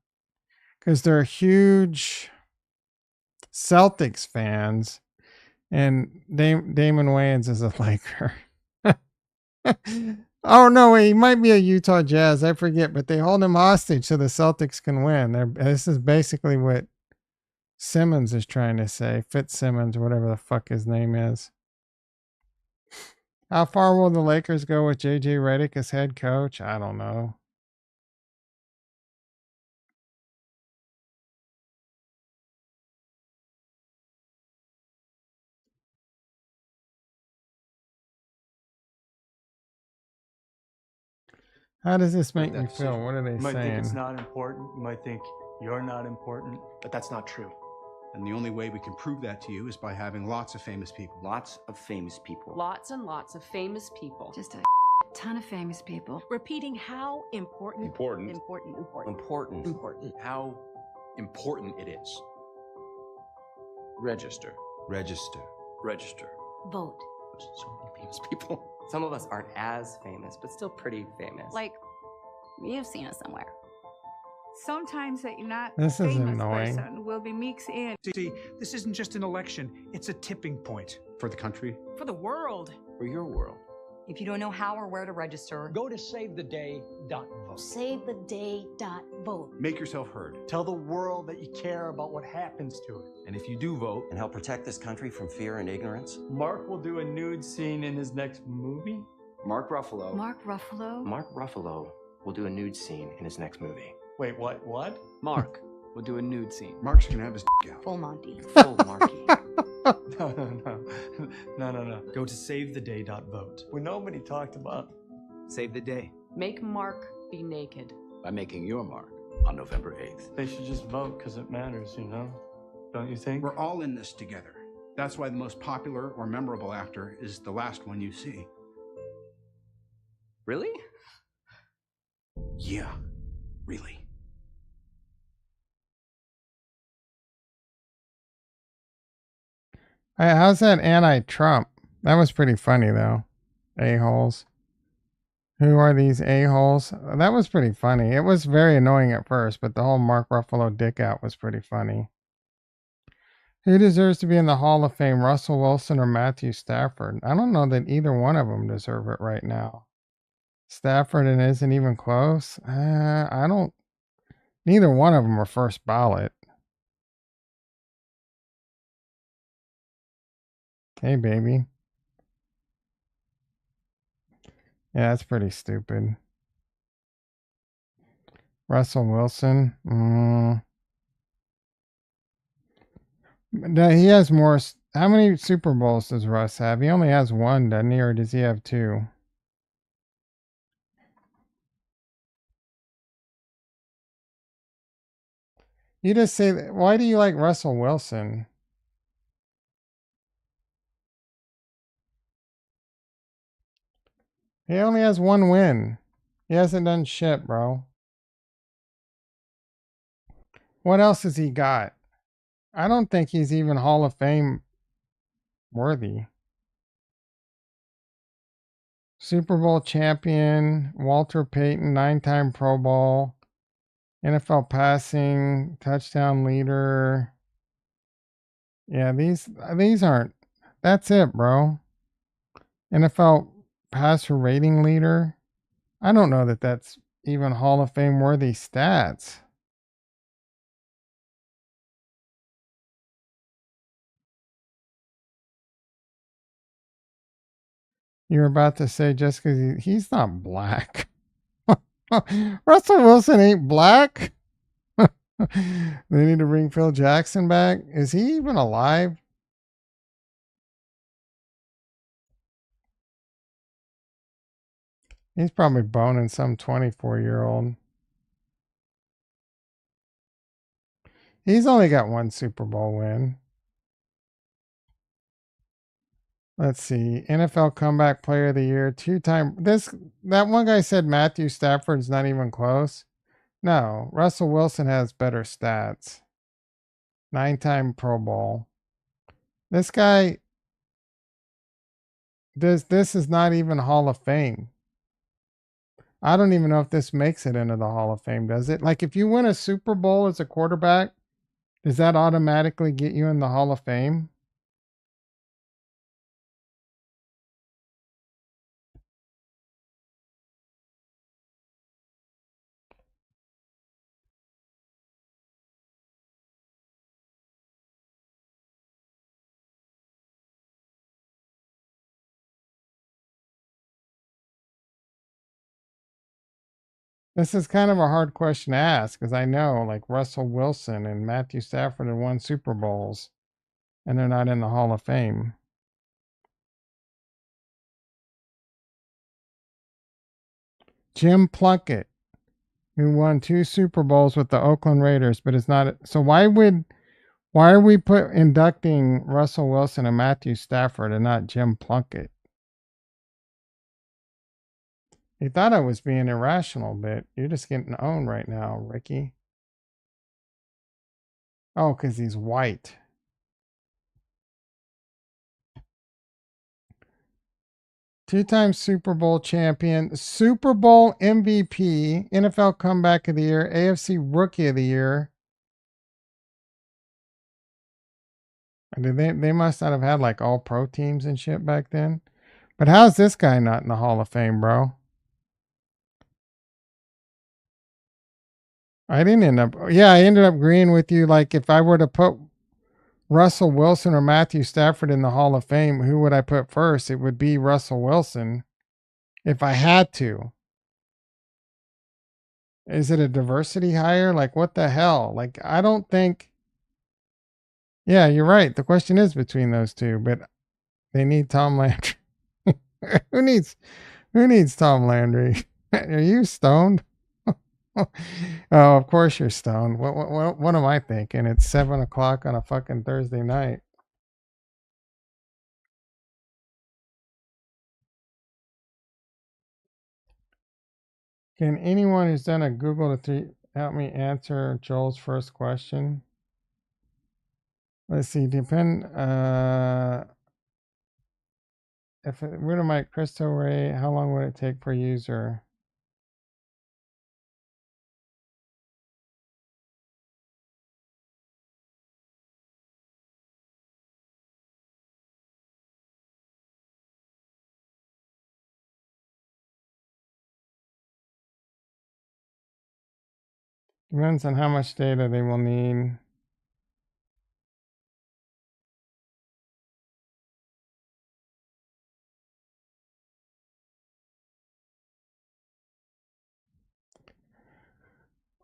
because they're huge Celtics fans, and Damon Wayans is a Laker. Oh no, wait, he might be a Utah Jazz. I forget, but they hold him hostage so the Celtics can win. This is basically what Simmons is trying to say. Fitzsimmons, whatever the fuck his name is. How far will the Lakers go with JJ Redick as head coach? I don't know. How does this make me feel? What are they You might think it's saying? not important. You might think you're not important. But that's not true. And the only way we can prove that to you is by having lots of famous people. Lots of famous people. Lots and lots of famous people. Just a ton of famous people. Repeating how important. Important. Important. Important. How important it is. Register. Register. Register. Vote. There's so many famous people. Some of us aren't as famous, but still pretty famous. Like, you've seen us somewhere. Sometimes that you're not This is famous annoying. person will be mixed in. See, this isn't just an election, it's a tipping point. For the country. For the world. For your world. If you don't know how or where to register, Go to savetheday.vote. SaveTheDay.vote. Make yourself heard. Tell the world that you care about what happens to it. And if you do vote and help protect this country from fear and ignorance, Mark will do a nude scene in his next movie. Mark Ruffalo. Mark Ruffalo. Mark Ruffalo will do a nude scene in his next movie. Wait, what? Mark will do a nude scene. Mark's gonna have his out. Full Monty. Full Marky. No. Go to savetheday.vote. Where nobody talked about. Save the day make Mark be naked. by making your mark on November 8th. They should just vote because it matters, you know? Don't you think? We're all in this together. That's why the most popular or memorable actor is the last one you see. Really? Yeah, really. Hey, how's that anti-Trump? That was pretty funny though. A-holes. Who are these a-holes? That was pretty funny. It was very annoying at first, but the whole Mark Ruffalo dick out was pretty funny. Who deserves to be in the Hall of Fame, Russell Wilson or Matthew Stafford? I don't know that either one of them deserve it right now. Stafford and isn't even close? I don't... Neither one of them are first ballot. Hey, baby. Yeah, that's pretty stupid. Russell Wilson. He has more. How many Super Bowls does Russ have? He only has one, doesn't he? Or does he have two? You just say that. Why do you like Russell Wilson? He only has one win. He hasn't done shit, bro. What else has he got? I don't think he's even Hall of Fame. worthy. Super Bowl champion, Walter Payton, 9-time Pro Bowl, NFL passing, touchdown leader. Yeah, these aren't. That's it, bro. NFL passer rating leader. I don't know that that's even Hall of Fame worthy stats. You're about to say just because he's not black. Russell Wilson ain't black. They need to bring Phil Jackson back. Is he even alive? He's probably boning some 24-year-old. He's only got one Super Bowl win. Let's see. NFL Comeback Player of the Year, 2-time. That one guy said Matthew Stafford's not even close. No, Russell Wilson has better stats. 9-time Pro Bowl. This guy, this is not even Hall of Fame. I don't even know if this makes it into the Hall of Fame, does it? Like, if you win a Super Bowl as a quarterback, does that automatically get you in the Hall of Fame? This is kind of a hard question to ask because I know like Russell Wilson and Matthew Stafford have won Super Bowls and they're not in the Hall of Fame. Jim Plunkett, who won 2 Super Bowls with the Oakland Raiders, but is not. So why are we inducting Russell Wilson and Matthew Stafford and not Jim Plunkett? He thought I was being irrational, but you're just getting owned right now, Ricky. Oh, because he's white. Two-time Super Bowl champion, Super Bowl MVP, NFL Comeback of the Year, AFC Rookie of the Year. And they must not have had like all pro teams and shit back then. But how's this guy not in the Hall of Fame, bro? I ended up agreeing with you. Like, if I were to put Russell Wilson or Matthew Stafford in the Hall of Fame, who would I put first? It would be Russell Wilson if I had to. Is it a diversity hire? Like, what the hell? Like, I don't think. Yeah, you're right. The question is between those two, but they need Tom Landry. Who needs Tom Landry? Are you stoned? Oh, of course you're stoned. What am I thinking? It's 7 o'clock on a fucking Thursday night. Can anyone who's done a Google to help me answer Joel's first question? Let's see. If it were to my crystal ray, how long would it take per user? Depends on how much data they will need.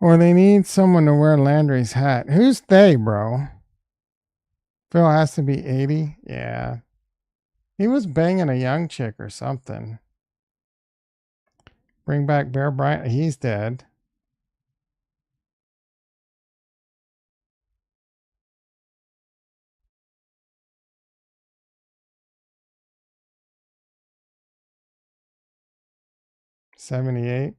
Or they need someone to wear Landry's hat. Who's they, bro? Phil has to be 80? Yeah. He was banging a young chick or something. Bring back Bear Bryant. He's dead. $78.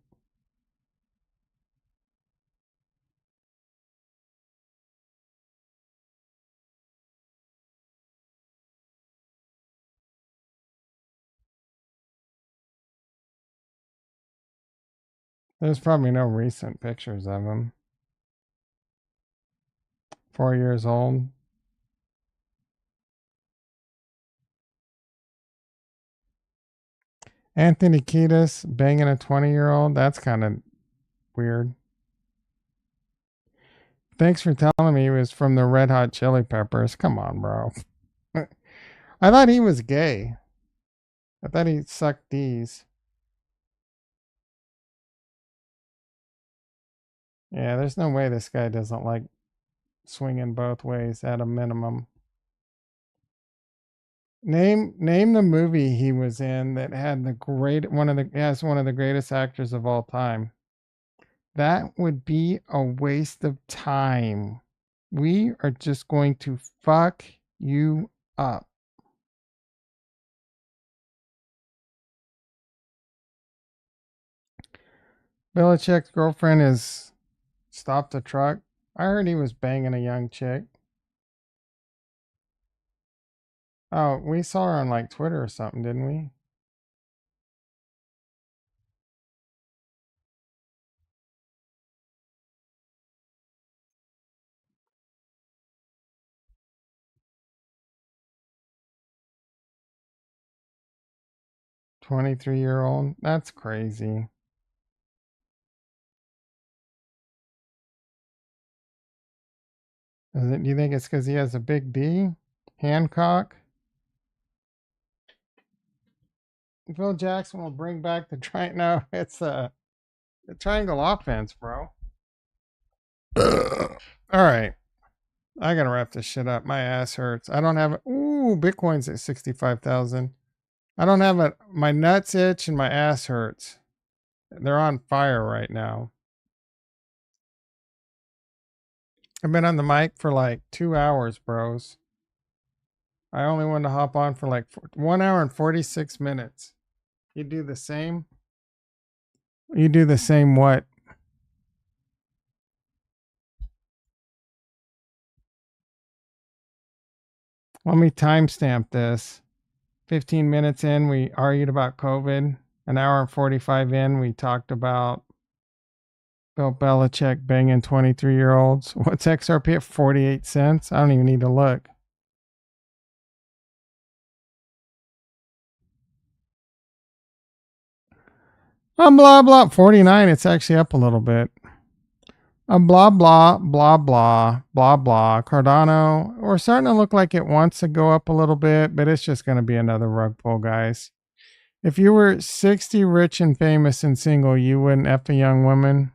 There's probably no recent pictures of him. 4 years old. Anthony Kiedis banging a 20-year-old. That's kind of weird. Thanks for telling me he was from the Red Hot Chili Peppers. Come on, bro. I thought he was gay. I thought he sucked D's. Yeah, there's no way this guy doesn't like swinging both ways at a minimum. Name the movie he was in that had one of the greatest actors of all time. That would be a waste of time. We are just going to fuck you up. Belichick's girlfriend has stopped a truck. I heard he was banging a young chick. Oh, we saw her on like Twitter or something, didn't we? $23-year-old. That's crazy. Do you think it's because he has a big D? Hancock? Phil Jackson will bring back the triangle. No, it's the triangle offense, bro. All right. I gotta wrap this shit up. My ass hurts. I don't have it. Ooh, Bitcoin's at 65,000. I don't have it. My nuts itch and my ass hurts. They're on fire right now. I've been on the mic for like 2 hours, bros. I only wanted to hop on for like 1 hour and 46 minutes. You do the same? You do the same what? Let me timestamp this. 15 minutes in, we argued about COVID. An hour and 45 in, we talked about Bill Belichick banging 23-year-olds. What's XRP at 48 cents? I don't even need to look. Blah, blah. 49, it's actually up a little bit. Blah, blah, blah, blah, blah, blah. Cardano, we're starting to look like it wants to go up a little bit, but it's just going to be another rug pull, guys. If you were 60, rich and famous and single, you wouldn't F a young woman?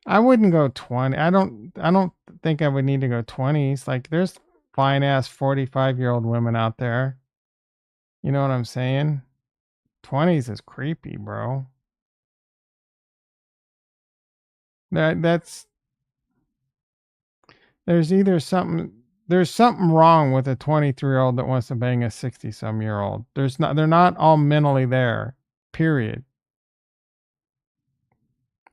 I wouldn't go 20. I don't think I would need to go 20s. Like there's fine ass 45-year-old women out there. You know what I'm saying? 20s is creepy, bro. That's there's something wrong with a 23-year-old that wants to bang a 60-some-year-old. They're not all mentally there. Period.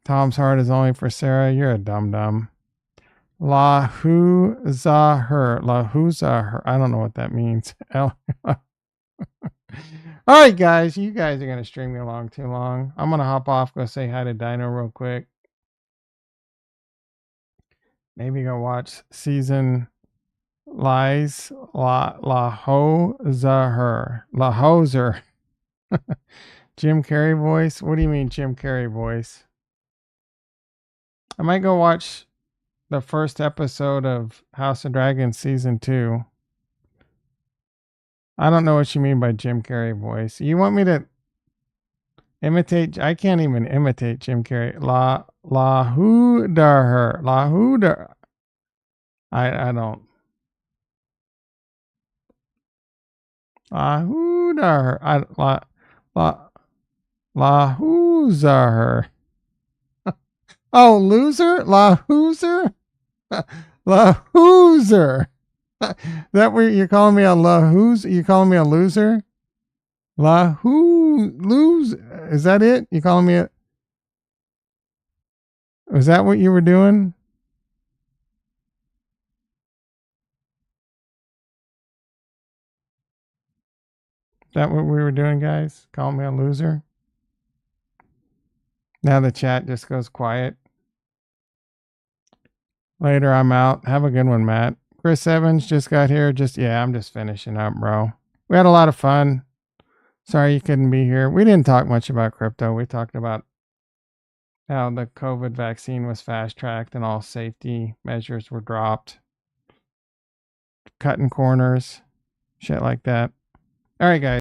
Tom's heart is only for Sarah. You're a dum-dum. La Huza her. La Huza her. I don't know what that means. All right, guys. You guys are going to string me along too long. I'm going to hop off, go say hi to Dino real quick. Maybe go watch season Lies La Hoza her. La Hoser. Jim Carrey voice? What do you mean Jim Carrey voice? I might go watch the first episode of House of Dragons season 2. I don't know what you mean by Jim Carrey voice. You want me to imitate? I can't even imitate Jim Carrey. La who dar her. La who dar. I don't. La who dar her. La who's her. Oh, loser? La Hooser? La Hooser. That what you're calling me a La Who's? You calling me a loser? La Who lose? Is that it? You calling me a? Was that what you were doing? Is that what we were doing, guys? Calling me a loser? Now the chat just goes quiet. Later, I'm out. Have a good one, Matt. Chris Evans just got here. I'm just finishing up, bro. We had a lot of fun. Sorry you couldn't be here. We didn't talk much about crypto. We talked about how the COVID vaccine was fast-tracked and all safety measures were dropped. Cutting corners. Shit like that. All right, guys.